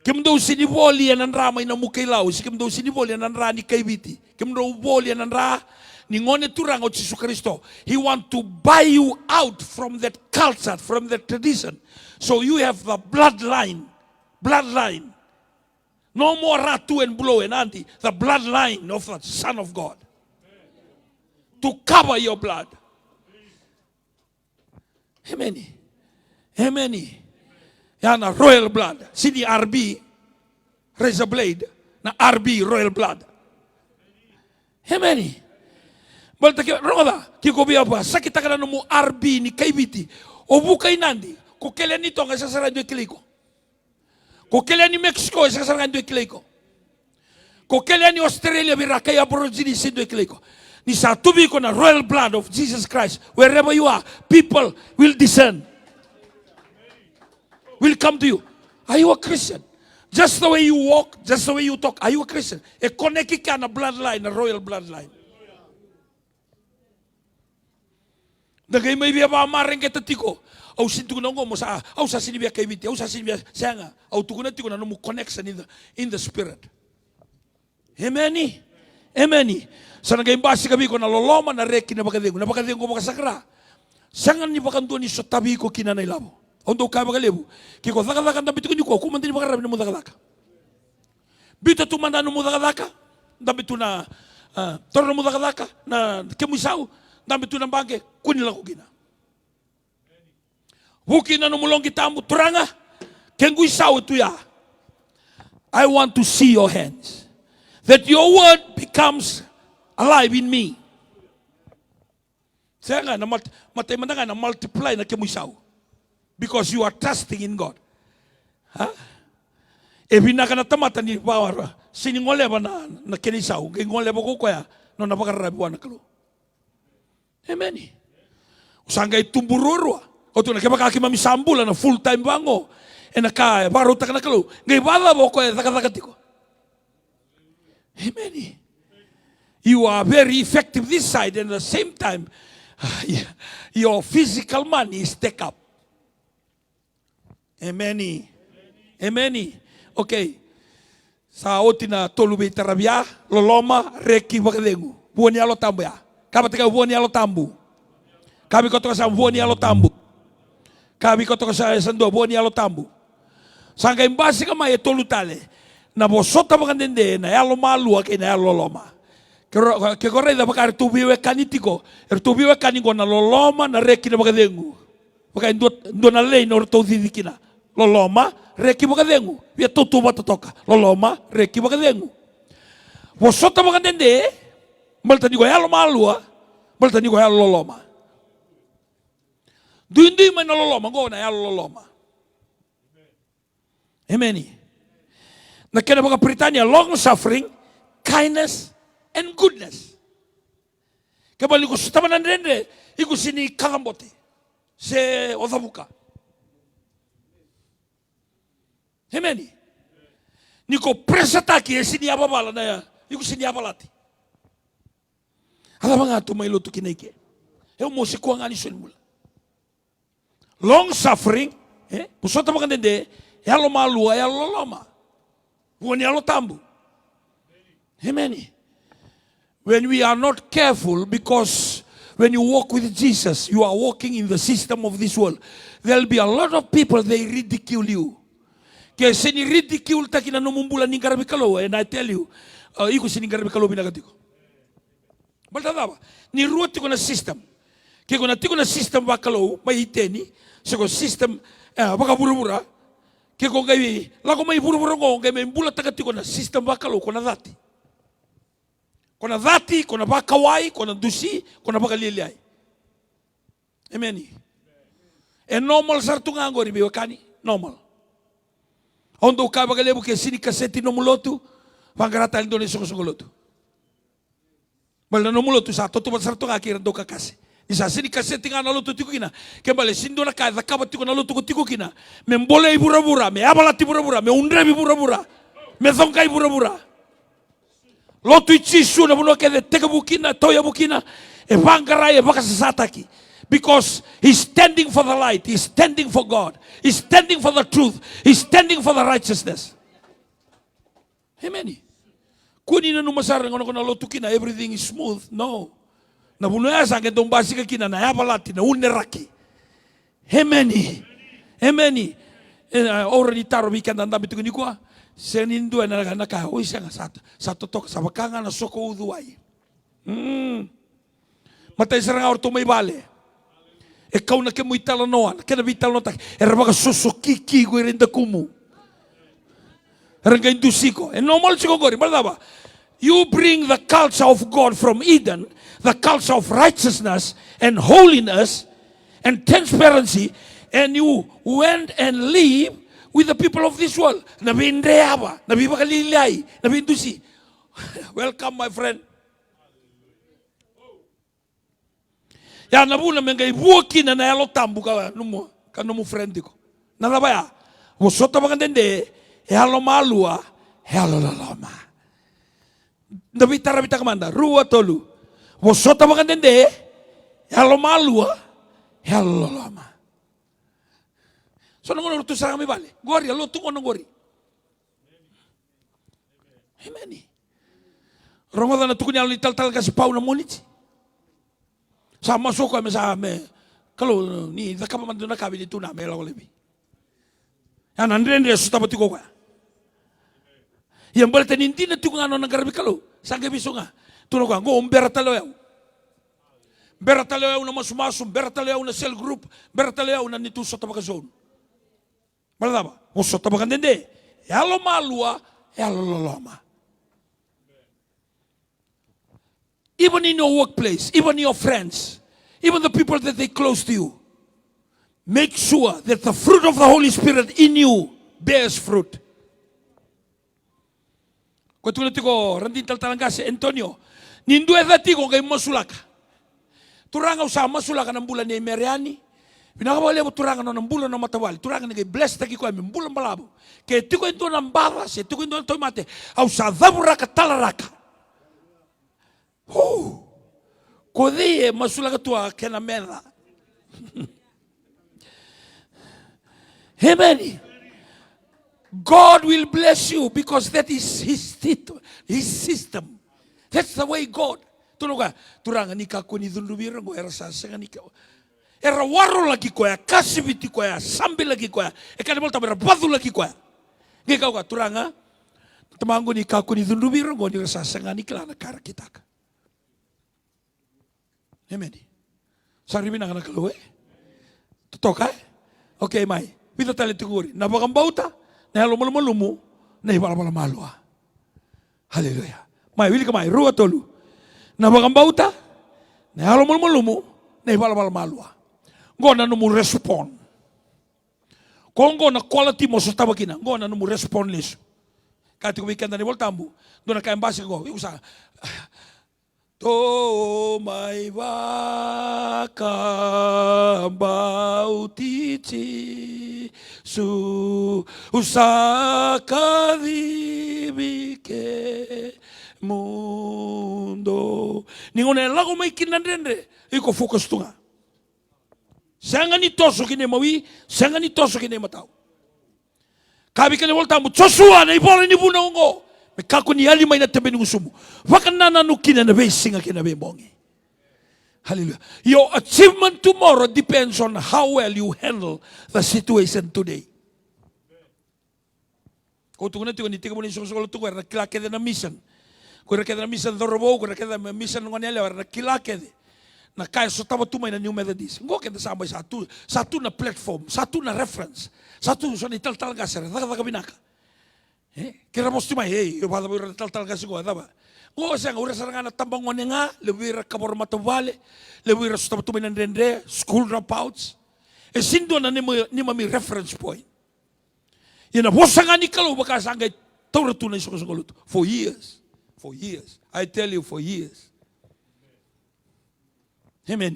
Kemdo siniboli an ramay na mukailaw, kemdo siniboli an rani kaibiti. Kemdo boli an ra ni ngone turang o Jesus Kristo. He want to buy you out from that culture, from that tradition. So you have the bloodline. No more ratu and blow and anti. The bloodline of the Son of God. To cover your blood. Amen. Yana royal blood. Sini RB, razor blade. Na RB, royal blood. Amen. Balta roda, kiko biya ba, sakit ka na mo RB ni kaibiti. O bukay nandi, kukele nito ang sasara do kiliko. Kokele ni Mexico esa sarangando ekleko. Kokele ni Australia biraka ya borojini sindo ekleko. Ni sa tubi ko na royal blood of Jesus Christ. Wherever you are, people will discern. Will come to you. Are you a Christian? Just the way you walk, just the way you talk. Are you a Christian? E koneki ka na bloodline, a royal bloodline. Dagay may biya ba maring ketatiko. Au sintu na ngo mo sa au sa sinibia kaibiti au sa sinibia sanga au tukuna tiko na no connection in the spirit. Amen. Sana gay basi kabi ko na loloma na reki na bakadengo bakasakra. Sangan ni bakanto ni sotabi ko kinanay labo. Ondo ka bagalebu. Kiko zakadaka ndabit ko ni ko kumandini bakarab ni mo zakadaka. Bito tu mandano mo zakadaka. Ndabit tu na torno mo zakadaka na kemusau ndabit tu na bange kunila ko gina. Bukina no mulong kitamu turanga kengu isaw tu ya. I want to see your hands, that your word becomes alive in me. Saya nga na matay man nga na multiply na kemu isaw, because you are trusting in God. Ha? E binaka na tamata ni power siningole ba na kenisaw ngole ba ko kaya no napakarabuan na kalo. Amen. Usangay tumbururwa. O tu na ke baka ki mami sambula na full time bango. E na ka baro taka na kalau. Ngai bala bo ko e taka tiko. Amen. You are very effective this side and at the same time your physical man is take up. Amen. Amen. Okay. Sa otina tolu be tarabia loloma reki bakadengu. Buoni alo tambu ya. Kaba tika buoni alo tambu. Kabi kotoka sa buoni alo tambu. Kabi kotoka sa sando buoni alo tambu. Sanga imbasi kama e tolu tale. Na bosota bakandende na alo malua ke na alo loma. Ke korre da bakar tubiwe kanitiko. Tubiwe kaningo na loloma na reki na bakadengu. Baka ndo na lei no to didikina. Loloma reki bakadengu. Via tutu batatoka. Loloma reki bakadengu. Bosota bakandende malta nigo alo malua. Malta nigo alo loloma. Duindi man na loloma go na alo loloma. Amen. Na kena baka Britania long suffering, kindness and goodness. Kebali ko sutama nandende iku sini kagambote. Se ozabuka. Amen. Niko presataki sini ababala na ya. Iku sini abalati. Ala mga tumaylo to kineke. E mo si kuang ani mula. Long suffering, pusota makandende, yalo malua, yalo loma. Buoni yalo tambu. Amen. When we are not careful, because when you walk with Jesus, you are walking in the system of this world. There'll be a lot of people, they ridicule you. Kaya sini ridicule takina numumbula ni garabikalo, and I tell you, iko sini garabikalo binagatiko. Baltadaba, ni ruoti ko na system. Kaya kung natiko na system bakalo, may iteni, so system, baka burubura, kaya kung kayo, lako may burubura ko, kaya may mbula tagatiko na system bakalo, kung na dati. Kona dhati, kona bakawai, kona dusi, kona bakaliliay. Amen. E normal sartunga ngori biwakani, normal. Ondo ka bagalebu ke sini kaseti no mulotu, pangarata Indonesia ko sungolotu. Bala no mulotu sa toto sartunga kirando ka kasi. Isa sini kaseti nga nalutu tiko kina, ke bale sindo na ka zakaba tiko nalutu ko tiko kina. Me mbole ibura-bura, me abalati ibura-bura, me undre ibura-bura, me zonka ibura-bura. Lotu ichisu na buno kede teka bukina, toya bukina, e bangarai e bakasasataki. Because he's standing for the light, he's standing for God, he's standing for the truth, he's standing for the righteousness. Amen. Kuni na numasara ngono kono lotu kina, everything is smooth. No. Na buno ya sange dombasi ka kina, na yabalati, na uneraki. Amen. Amen. Ora ni taro bikan andami tu kunikua. Senindu na naka oi sanga satu tok sa bakanga na soko uduai. Matay sarang orto may bale. Ikaw na ke muitala noan, ke na vital notak. Era baka sosokiki go irinda kumu. Ranga indusiko. And normal siko gori, balaba. You bring the culture of God from Eden, the culture of righteousness and holiness and transparency, and you went and live with the people of this world. Nabi Indreaba, Nabi Bakalilai, Nabi Indusi. Welcome, my friend. Ya nabu na mengai buoki na elo tambu ka numu friend ko. Nalabaya. Wosota bagandende, elo malua, elo loloma. Nabi tarabita kamanda, ruwa tolu. Wosota bagandende, elo malua, elo loloma. So nangono tu sarang mi bale. Gori alo tu kono gori. Amen. Rongoda na tukuni alo tal kasi pau na moniti. Sa masoko me sa me. Kalau ni zakapa mandu na kabi tu na me lago lebi. Ya nandrende suta batiko kwa. Yang bale teninti na tukun ano nagarabi kalau. Sangge bisunga. Tuno kwa ngo umberatalo yao. Beratalo yao na masumasum, beratalo yao na cell group, beratalo yao na nitu sota bakazon. Malaba, usota bagandende, yalo malua, yalo loloma. Even in your workplace, even your friends, even the people that they close to you, make sure that the fruit of the Holy Spirit in you bears fruit. Kau tulis tiko rendin talangkase Antonio, nindu eda tiko kay masulaka. Turanga usah masulaka ng bulan ni Meriani, Pinakawali mo turangan no ng bulan ng matawali. Turangan na kay blessed na kikoy mi bulan malabo. Kay tiko ito ng baras, tiko ito ng mate. Au sa dabura ka talaraka. Kodie masula ka tua kena mena. Amen. God will bless you because that is His system. That's the way God. Tuno ka, turangan ni kakuni dundubira ngo era sa ni ka. Era waro lagi koya, kasibiti koya, sambil lagi koya. Eka bolta bera batu lagi koya. Nge kau ka turanga, temangu ni kakuni dundubira ngo ni rasa ni kelana kara kita ka. Amen. Sari bina kana kalue. Toka? Okay, mai. Pita tali tuguri. Nabakang bauta, na lumu, na ibala malua. Haleluya. Mai, wili ka mai, rua tolu. Nabakang bauta, na lumu, na ibala malua. Ngona numu respond. Kongo na quality mo sa tabakina. Ngona numu respond liso. Kati ko weekend na ni voltambu. Doon na kayang basi ko. Usa. To may baka bautici su usaka dibike mundo. Ningone lago may kinandende. Iko focus tunga. Sanga ni toso kine mawi, sanga ni toso kine matau. Kabi kene volta mu Joshua na ibola ni buna ngo. Mekako ni ali mai na tembe ngusumu. Wakanana no kine na be singa kine be bongi. Hallelujah. Your achievement tomorrow depends on how well you handle the situation today. Ko tu kuna tu ni tiga muni solo tu era kila kede na mission. Ko era kede na mission do robo, ko era kede na mission ngone era kila kede. Na kaya so tama tumay na New Methodist. Ngo kenda samay satu na platform, satu na reference, satu so ni tal gasera, daga binaka. Kira mos tumay yo bada bir tal gasigo daba. Ngo sa ura saranga na tambang ngone nga, lebih kabor matawale, lebih so tama tumay na rende, school dropouts. Sindo na ni mami reference point. Yana bosanga ni kalau baka sangay tawra tunay so luto for years. I tell you for years. Amen.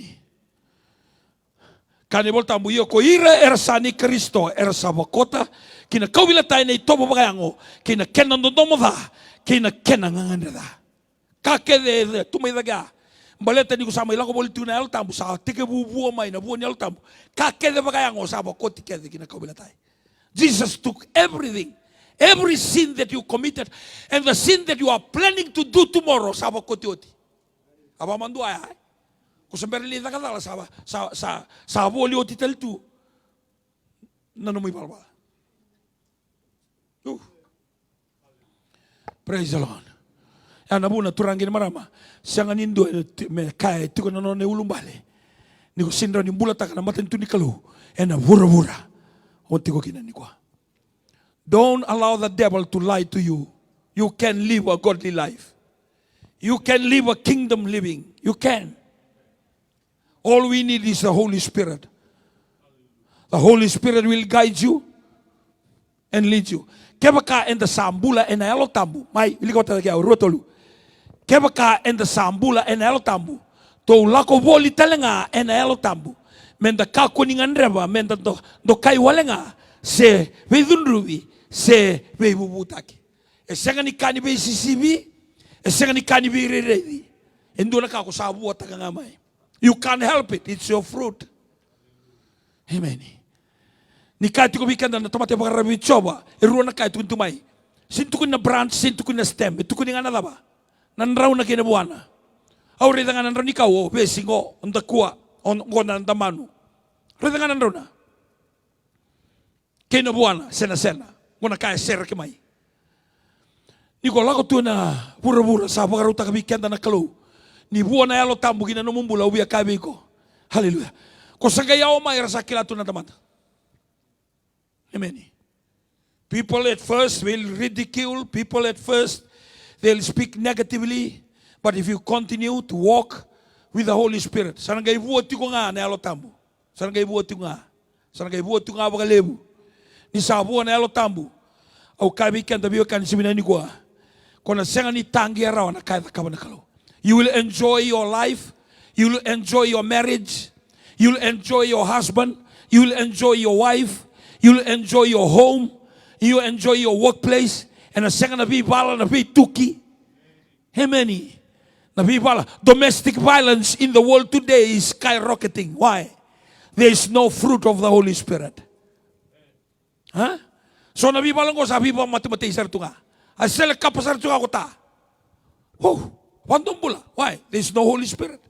Kani volta muyo ko ira era sani Kristo era sabakota kina kawila tayo na ito babayango kina kenan do moda kina kenan ngandada kakede tumay daga baleta ni ko sa may lako bolito na el tambo sa tike bubuo may na buo ni el tambo kakede bagayango sabakoti kede kina kawila tayo. Jesus took everything, every sin that you committed and the sin that you are planning to do tomorrow sabakoti oti abamandu ay kung sambari lita ka tala sa aboli o titel tu nanumay balbal. Praise the Lord. Yan nabuna turangin marama. Siya nga nindo me kaya tiko na ne ulumbale. Ni ko sindra ni bulata ka na maten tu ni kalu. Na wura. O tiko kinani ko. Don't allow the devil to lie to you. You can live a godly life. You can live a kingdom living. You can. All we need is the Holy Spirit. The Holy Spirit will guide you and lead you. Kebaka and the sambula and elo tambu. Mai, ili ko talaga rotolu. Kebaka and the sambula and elo tambu. To lako voli talenga and elo tambu. Menda kakuningan reba menda do kai walenga se vedunruvi se vebubutaki. Esenga ni kani be sisibi, esenga ni kani be reredi. Enduna kako sabu ataka mai. You can't help it. It's your fruit. Amen. Ni kaya tiko bikanda na tomate bakarabi choba. Iruwa na kaya tukun tumay. Sintukun na branch, sintukun na stem. Itukun nga na daba. Nanraw na kinabuana. Aure da nga nanraw ni kao. Besingo. Onda kuwa. Ongo na ndamanu. Reda nga nanraw na. Kinabuana. Sena. Ngona kaya sera kimay. Niko lako tu na pura-pura sa bakaruta kabikanda na kalau. Ni buona yalo tambu gina no mumbula ubia kabe ko. Hallelujah. Ko sagayao mai rasakila tu na tamata. Amen. People at first will ridicule, people at first they'll speak negatively, but if you continue to walk with the Holy Spirit, sanang gay buot ko nga na yalo tambu. Sanang gay buot nga. Sanang gay buot nga bagalebu. Ni sabu na yalo tambu. Au kabe kan tabi kan siminani ko. Kona senga ni tangi araw na kaya kabana kalo. You will enjoy your life. You will enjoy your marriage. You will enjoy your husband. you will enjoy your wife, you will enjoy your home, you will enjoy your workplace, and a second na bala na tuki. Amen. Domestic violence in the world today is skyrocketing. Why? There is no fruit of the Holy Spirit. Huh? So nabi balang ko sabi ba matematik sartu nga. Asal kapasar tu ako ta. Oh, wantong pula. Why? There is no Holy Spirit.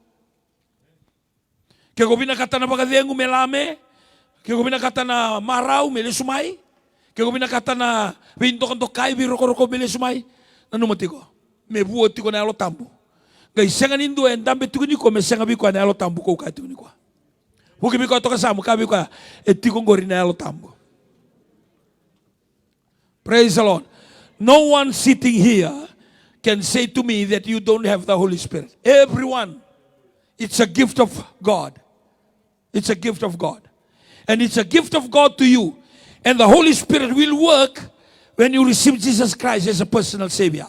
Kaya ko binakata na pagkadengu melame, kaya ko binakata na maraw mele sumay, kaya ko binakata na bintok kai biro ko mele sumay. Nanumati ko. Me buot ko na alo tambo. Gay sengan indo en dambe tu ko me senga bi ko na alo tambo ko ka tu ni ko. Huwag ko to kasama ka bi ko eti ko ngori na alo tambo. Praise the Lord. No one sitting here can say to me that you don't have the Holy Spirit. Everyone. It's a gift of God. It's a gift of God. And it's a gift of God to you. And the Holy Spirit will work when you receive Jesus Christ as a personal Savior.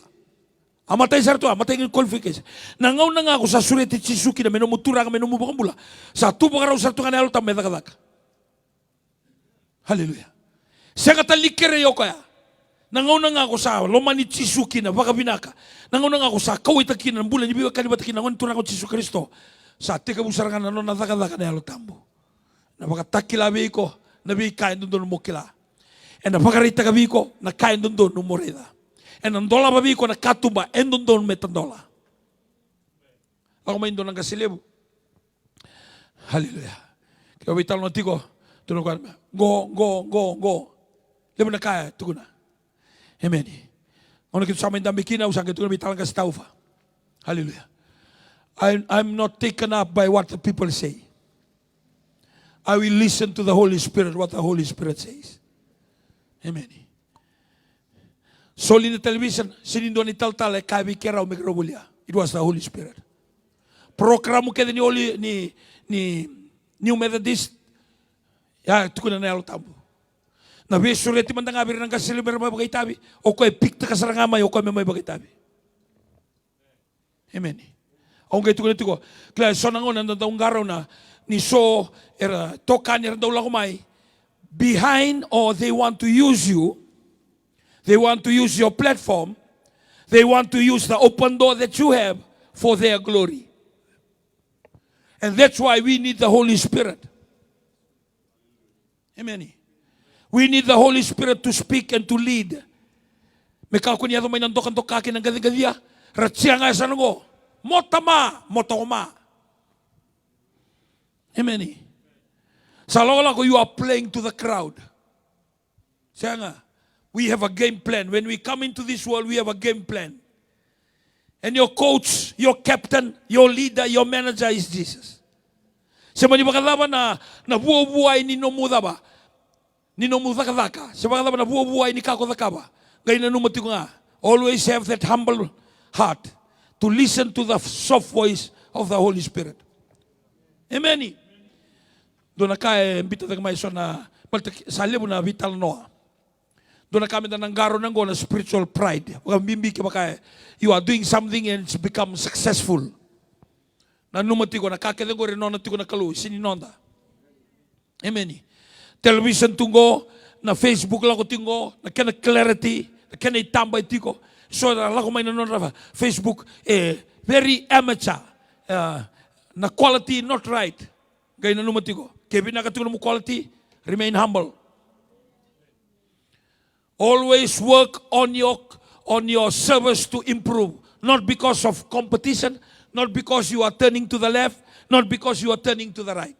Amatay sarto, amatay ng qualification. Nangaw na nga ako sa sureti chisuki na menumutura ka menumubang mula. Sa tubo ka raw sarto ka na alta medakadak. Hallelujah. Sa katalikere yo kaya. Nangaw na nga ako sa lomani chisuki na baka binaka. Nangaw na nga ako sa kawitakin ng bulan. Ibiwa kalibatakin ng untura ko Chisu Kristo. Sa tika busara ka na no nadakadaka na alotambo. Na baka takilabi ko, nabi kain doon mo kila. And na baka rita kabi ko, na kain doon no moreda. And ang dola babi ko na katuba, and doon metandola. Ako may doon ng kasilebo. Hallelujah. Kaya wital no tiko, tulong ko, go. Lebo na kaya, tuko na. Amen. Kung nakita sa amin dambikina, usang kito na bitalang kasitaufa. Hallelujah. I'm not taken up by what the people say. I will listen to the Holy Spirit, what the Holy Spirit says. Amen. Soli na television, sinindo ni taltal, kabi kera o mikrobulya. It was the Holy Spirit. Programo kaya ni New Methodist, ya, tuko na nalo tambo. Nabisureti man nga bir ng kasiliber may bagay tabi. O ko'y pikta kasarangamay, o ko'y may bagay tabi. Amen. Ang gaya tuko na tiko. Kaya so nangon, nandang garaw na, ni so, tokan nila daw lang kumay, behind or they want to use you, they want to use your platform, they want to use the open door that you have for their glory. And that's why we need the Holy Spirit. Amen. We need the Holy Spirit to speak and to lead. May kakunya may nandok-andok kakin ng gabi-gabiya. Ratsiya nga sa nungo. Motama. Amen. Sa lola ko, you are playing to the crowd. Siya nga, we have a game plan. When we come into this world, we have a game plan. And your coach, your captain, your leader, your manager is Jesus. Siya man yung makalaban na buhay ni Nomuda ba? Ni Nomudakadaka. Siya makalaban na buhay ni Kakodakaba. Gaya na numati ko nga. Always have that humble heart to listen to the soft voice of the Holy Spirit. Amen. Doon na kaya, bita na may so na, sa libo na vital noa. Doon na kami na nanggaro ng na spiritual pride. Bimbi ka ba kaya, you are doing something and it's become successful. Na numati ko, nakakita ko rin na ko na kalu, sininonda. Amen. Television tunggo, na Facebook lang ko tingo, na kena clarity, na kena itambay tiko. So, lang ko may nanon Facebook, very amateur, na quality not right. Gaya na numati ko. Kaya binakatunan mo quality, remain humble. Always work on your service to improve. Not because of competition, not because you are turning to the left, not because you are turning to the right.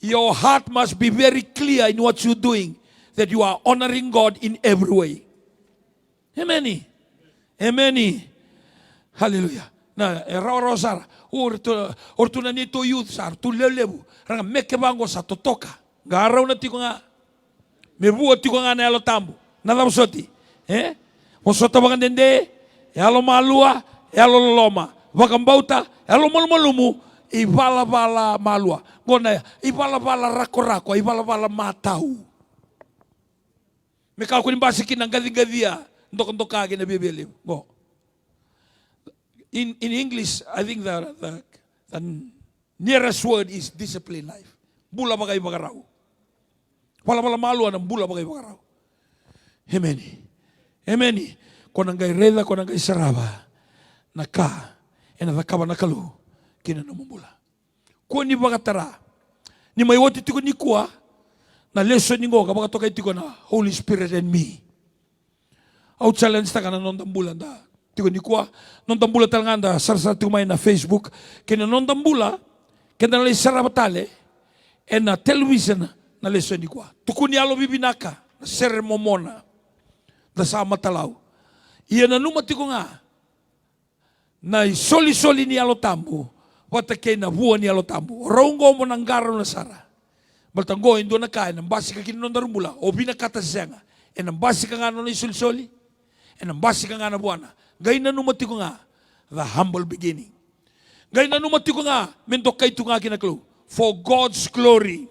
Your heart must be very clear in what you're doing, that you are honoring God in every way. Amen. Amen. Hallelujah. Na rosar orto na nito youth sar tu lelebu ranga meke bango sa totoka garaw na tiko nga mebuo tiko nga na alo tambo na soti mosota bang dende yalo malua yalo loma bakambauta yalo malumumu ibala malua gona ibala rako ibala matau meka ko nimbasikin ng gadia ndok kage na bibili go. In English, I think the nearest word is discipline life. Bula bagay bagaraw. Wala maluan ang bula bagay bagaraw. Hemeni. Hemeni. Kung ang reda, kung ang saraba, naka, enadakaba nakalu, kinanumubula. Kung ni bagatara, ni may wati tiko ni kuwa, na lesson ni ngo, kapag tokay tiko na Holy Spirit and me. Out challenge ta ka na nondang bulan da. Tiko ni kuwa, nondang bula talaga da, sarasa tumay na Facebook, kina nondang bula, kina nalay sarabatale, and na television na lesson ni kuwa. Tukuni alo bibinaka, na seremomona, da sa matalaw. Iyan na numati ko nga, na soli-soli ni alotambo, watakay na buwan ni alotambo. Raunggo mo ng garo na sara. Baltanggo, hindi na kaya, nang basi ka kinondarumula, o binakata siya nga, e nang basi ka nga na soli-soli, e nang basi ka nga na buwana. Gay na numati ko nga, the humble beginning. Gay na numati ko nga, mentok kay ito nga kinaklo, for God's glory.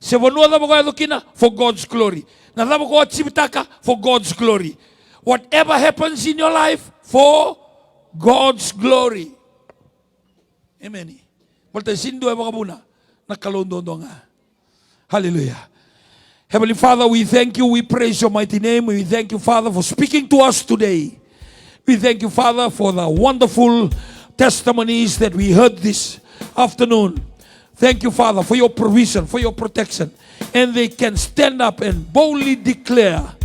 Se wanua da bago ito kina, for God's glory. Nadama ko at sibitaka, for God's glory. Whatever happens in your life, for God's glory. Amen. Balta sindo ay mga muna, nakalondo nga. Hallelujah. Heavenly Father, we thank you, we praise your mighty name. We thank you, Father, for speaking to us today. We thank you, Father, for the wonderful testimonies that we heard this afternoon. Thank you, Father, for your provision, for your protection. And they can stand up and boldly declare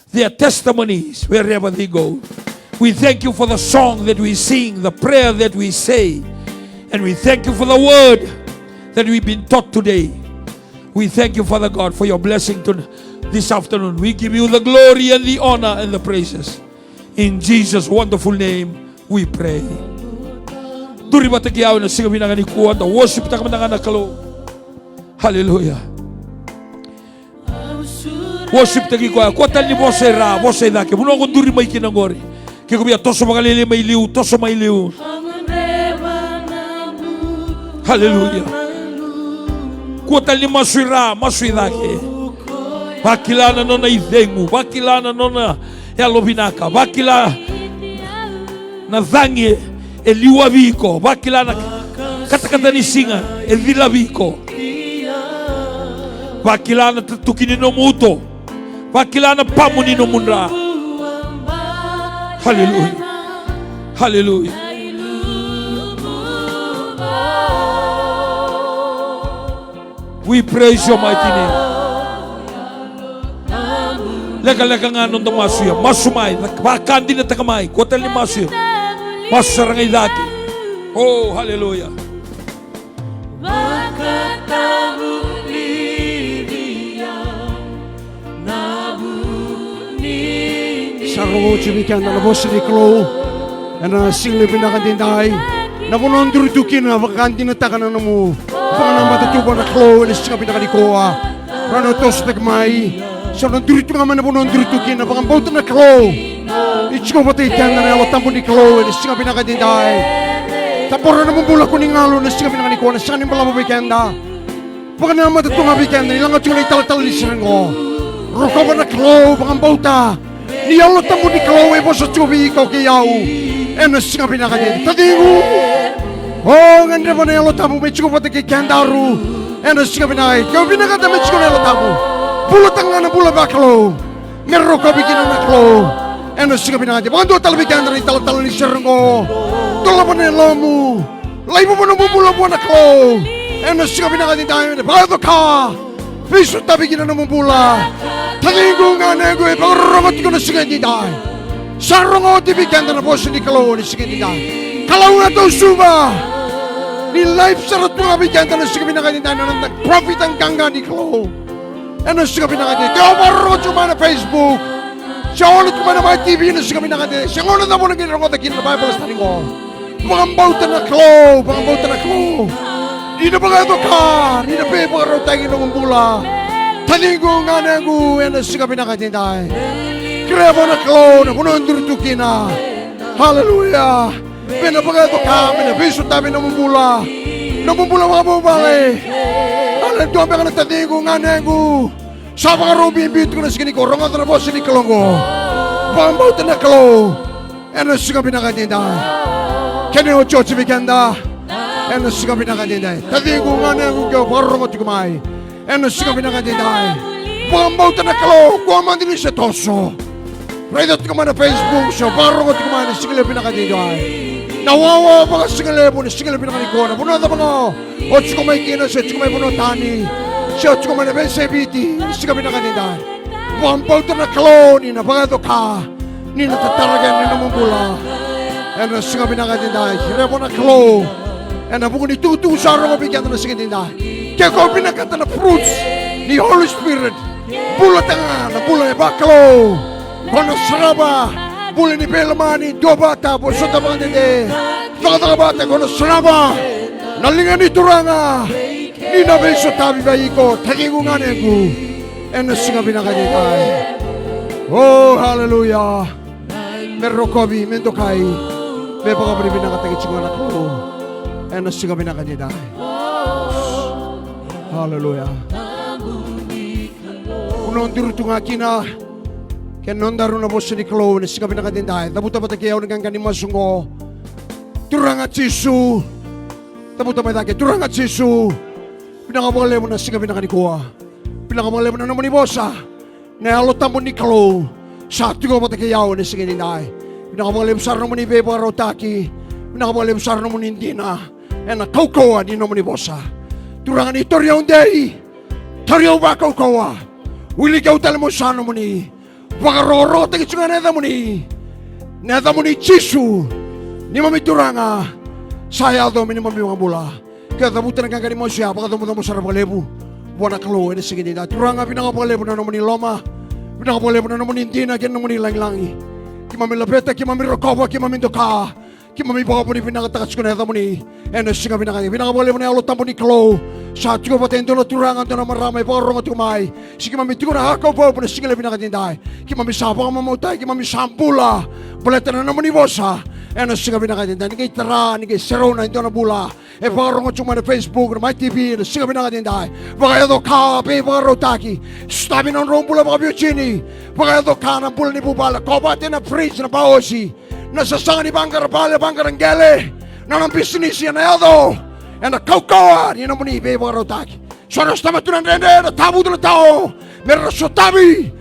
their testimonies wherever they go. We thank you for the song that we sing, the prayer that we say. And we thank you for the word that we've been taught today. We thank you, Father God, for your blessing this afternoon. We give you the glory and the honor and the praises. In Jesus' wonderful name, we pray. Duri ba tagiyaw na sigabi na ganikuan, the worship ta kami na nakalo. Hallelujah. Worship tagi ko. Kuatan ni Bose ra, Bose da ke buno ko duri may kinangori. Ke ko biya toso magalili may liu, toso may liu. Hallelujah. Kuatan ni Maswira, Maswira ke. Bakilana no na idengu, bakilana no na elobinaka, bakila na zangie eliwa viko, bakilana kata-kata ni singa elila viko. Bakilana tukini no muto. Bakilana pamuni no munra. Hallelujah. Hallelujah. We praise your mighty name. Lega-lega nga nung masuya. Masumay. Bakandi na takamay. Kuatal ni masuya. Masarangay dati. Oh, hallelujah. Sarungo chumikan na labos ni Klo na singlipin na kantinday na punon durutukin na vakantin na takanan mo panganang matatuban na Klo na siya pinakadikoa rano tos pagmay sa nang durutu nga man na punon durutukin na pangambautan na Klo ichiko patitan na nawatampo ni Klo na siya pinakadinday tapora na mambula ko ni ngalo na siya pinakadikoa na siya nimbala mo bikenda panganang matatuban bikenda nilang at yung ital-tal ni Sarungo rokoba na Klo pangambauta ni Allah tamu di Klo po sa tubi ko kiyaw na siya pinakadin tadigo oh nganda pa na Allah tamu may chiko pati kikandaru na siya pinakadin kaya pinakadin may chiko na Allah tamu bulatang nga na bula ba Klo meron ko bigyan na Klo na siya pinakadin mga doon talabigan na rin tal-tal ni Sarungo tula pa na lamu lay mo pa na bubula po na Klo na siya pinakadin tayo na bago ka Piso tabi gina naman bula. Talingo nga nego pagrongot ko na sige nitay. Sarungo tibigyan na po si Klo ni sige nitay. Kalau na to suba. Ni life sarot mga bigyan na sige pinakadinay na nag-profit ang kanga ni Klo. Ano sige pinakadinay. Kaya marungot yung na Facebook. Siya ulit ko na mga TV na sige pinakadinay. Siya ulit na mo nang ginanong takin na Bible study ko. Pangambautan na Klo. Pangambautan na Klo. Di na mga ito ka, di na pipagaraw tayo ng bula. Talingo nga na ngu, yan na siya pinakatintay. Kaya mo na Klo, na puno ang durutukin na. Hallelujah. Pinapaga ito ka, pinapiso tabi ng bula. Namubula mga bumali. Hallelujah, ka na talingo nga na ngu. Sa mga rubi-imbit ko na siya ko, rongat na po si Klo ko. Pangambautan na Klo, yan na siya pinakatintay. Kaya niyo, Church Biganda. Eno siga pinakadinday. Tadi ko nga na ko parang ko tikumay. Eno siga pinakadinday. Pambau na kalo, ko man din sa toso. Right ko man na Facebook so parang ko tikumay siga pinakadinday. Nawawa pa siga pinakadinday. Puno ta mga o siga may kino sa siga may puno tani. Siya siga man na BCBT siga pinakadinday. Pambau na kalo ni na pagato ka. Ni natataragan ni namang bula. Eno siga pinakadinday. Hirap na kalo. En dan begon hij toe sarong op ikant na sige dinda. Kaya ko pinakanta na fruits ni Holy Spirit. Bula tanga na bula baklo. Kono saraba. Bula ni Belamani dobata po sa tabang dinde. Taka bata kono saraba. Nalingan ni turanga. Ni na beso tabi bayi ko. Tagingungan ko. En sige pinakaditay. Oh hallelujah. Merokobi mendokai. Me pagabri pinakatagit siguro ko. Eno siga pinakadinday. Hallelujah. Unon dirutunga kina. Kenon daru na bosi ni Klo ni siga pinakadinday. Tabuta pa takiyaw ng gangani masungo. Turang at sisu. Tabuta pa takiyaw. Turang at sisu. Pinakabagale mo na siga pinakadikuha. Pinakabagale mo na naman ni bosa. Nahalotan mo ni Klo. Sa tigo pa takiyaw ni siga dinday. Pinakabagale mo sa naman ni Beba Rotaki. Pinakabagale mo sa naman ni Indina. En a kaukoa ni nomoni bosa. Turangan ni toriau dei. Toriau ba kaukoa. Wili kau tala mo sa nomoni. Bagaroro tagi sunga neda moni. Neda moni Jisu. Ni mami turanga. Saya do mini mami mga bula. Kaya tabutan ng kagani mo siya. Baka tumutan mo sa rapalebu. Buwana kalo. Ene sige nida. Turanga pinakapalebu na nomoni Loma. Pinakapalebu na nomoni Indina. Kaya nomoni lang-langi. Kimami Lapeta. Kimami Rokoba. Kimami Doka. Kimami bawa po ni pinakatakas ko na ito mo ni Eno siya pinakagay. Pinakabali mo na alutan po ni Klo. Sa tigo patendo na turangan to na maramay. Pakarong at umay. Si kimami tigo na hakaw po na siya pinakatinday. Kimami sapa ka mamutay. Kimami sampula. Balatan na naman ni Bosa. Eno siya pinakatinday. Nigay tara. Nigay sero na ito na bula. E pakarong at umay na Facebook. Na may TV. Na siya pinakatinday. Baka ito ka. Pakarotaki. Stabi ng rombula mga biyocini. Baka ito ka ng bula ni Bubala. Kopate na fridge na paosi. Nasasangan ni Banggar Rangele. Nanang bisnisya na yato. En na kaukawa. Ni naman ni Beba Rotaki. Soros tama tunan rende. Na tabu tunan tao. Merasotabi.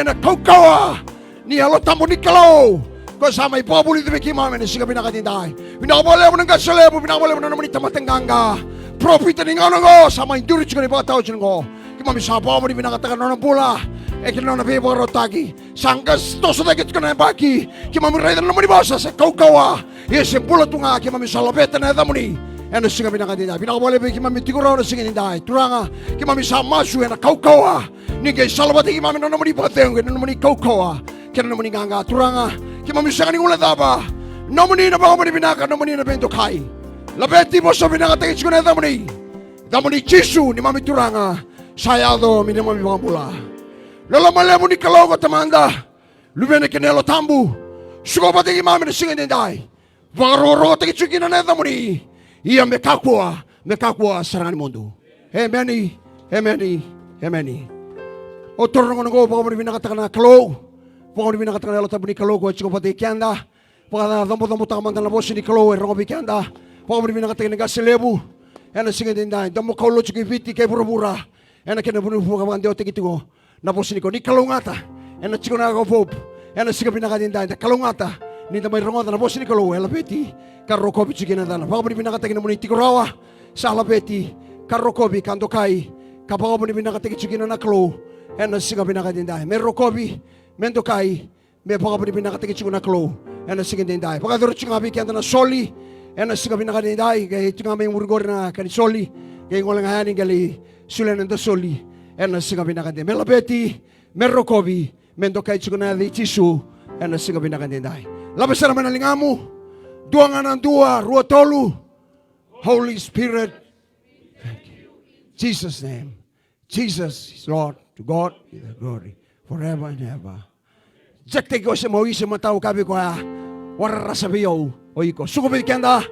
En na kaukawa. Ni alotambo ni Kalo. Kasama ipabuli ito kimami. Ni siga pinakatinday. Pinakabali mo ng kasalebo. Pinakabali mo na naman ni Tamatengganga. Propita ni nga nang sama indurit ko ni mga tao siya ko. Kimami sapa mo ni pinakatakan na ng pula. Ekino na Beba Rotaki. Sangkas to sa dagit ko na baki. Kimami raidan naman ni Basa sa kaukawa. Yes, yung pula to nga kimami salapeta na ito mo ni. Ano siya pinakadinday. Pinakabali mo kimami tiguraw na siya ninday. Turanga kimami sa masu na kaukawa. Nigay salapati kimami na naman ni Pateng. Na naman ni kaukawa. Kaya naman ni Ganga. Turanga kimami sa kaning ulat ba. Naman ni na baka mo ni pinaka. Naman ni na bento kai. Lapeti mo sa pinakatagit ko na ito mo ni. Ito mo ni Jisu ni mami Turanga. Sayado minamami mga pula. Lalamalemo ni Kalogo Tamanda. Lubene Kenelo Tambu. Suko pati imami na singin ninday. Varoro tagi chukin na neta mo ni. Iya mekakwa sarangan mundo. Ameni. O turong ko nang baka mo ni binakatakan na Kalo. Baka mo ni binakatakan na tabu ni Kalogo at suko pati kianda. Baka na dampo takaman na boss ni Kalo at rongo kianda. Baka mo ni binakatakan na gasilebu. Yan na singin ninday. Damo kaulo chuki viti kay burabura. Yan na kinabunuh ka mga diyo tigitigo. Napos ni ko, ni kalungata. Ena chiko na ako pop. Ena siga pinakadinday. Na kalungata. Ni tamay rongota. Napos ni kalo. Elapeti. Karokobi chiki na dana. Pakapon ni pinakatagin mo ni Tikurawa. Sa alapeti. Karokobi. Kandokai. Kapakapon ni pinakatagin chiki na naklo. Ena siga pinakadinday. Merokobi. Mendokai. May pakapon ni pinakatagin chiki na naklo. Ena siga dinday. Pakadoro chiki nga bikyan na soli. Ena siga pinakadinday. Kaya chiki nga may murigor na kanisoli. Kaya ngolang hayanin gali. Sulan ng soli. Ena siga pinakadinday. Melapeti, Merokobi, Mendokai Chikunadi, Chisu, ena siga pinakadinday. Labas na naman ang lingamu. Dua nga ng dua, ruatolu. Holy Spirit. Thank you. Jesus' name. Jesus is Lord. To God be the glory. Forever and ever. Jakte ko sa mawi sa mataw kabi ko ha. Wararasabiyo. O iko. Sukupit kanda.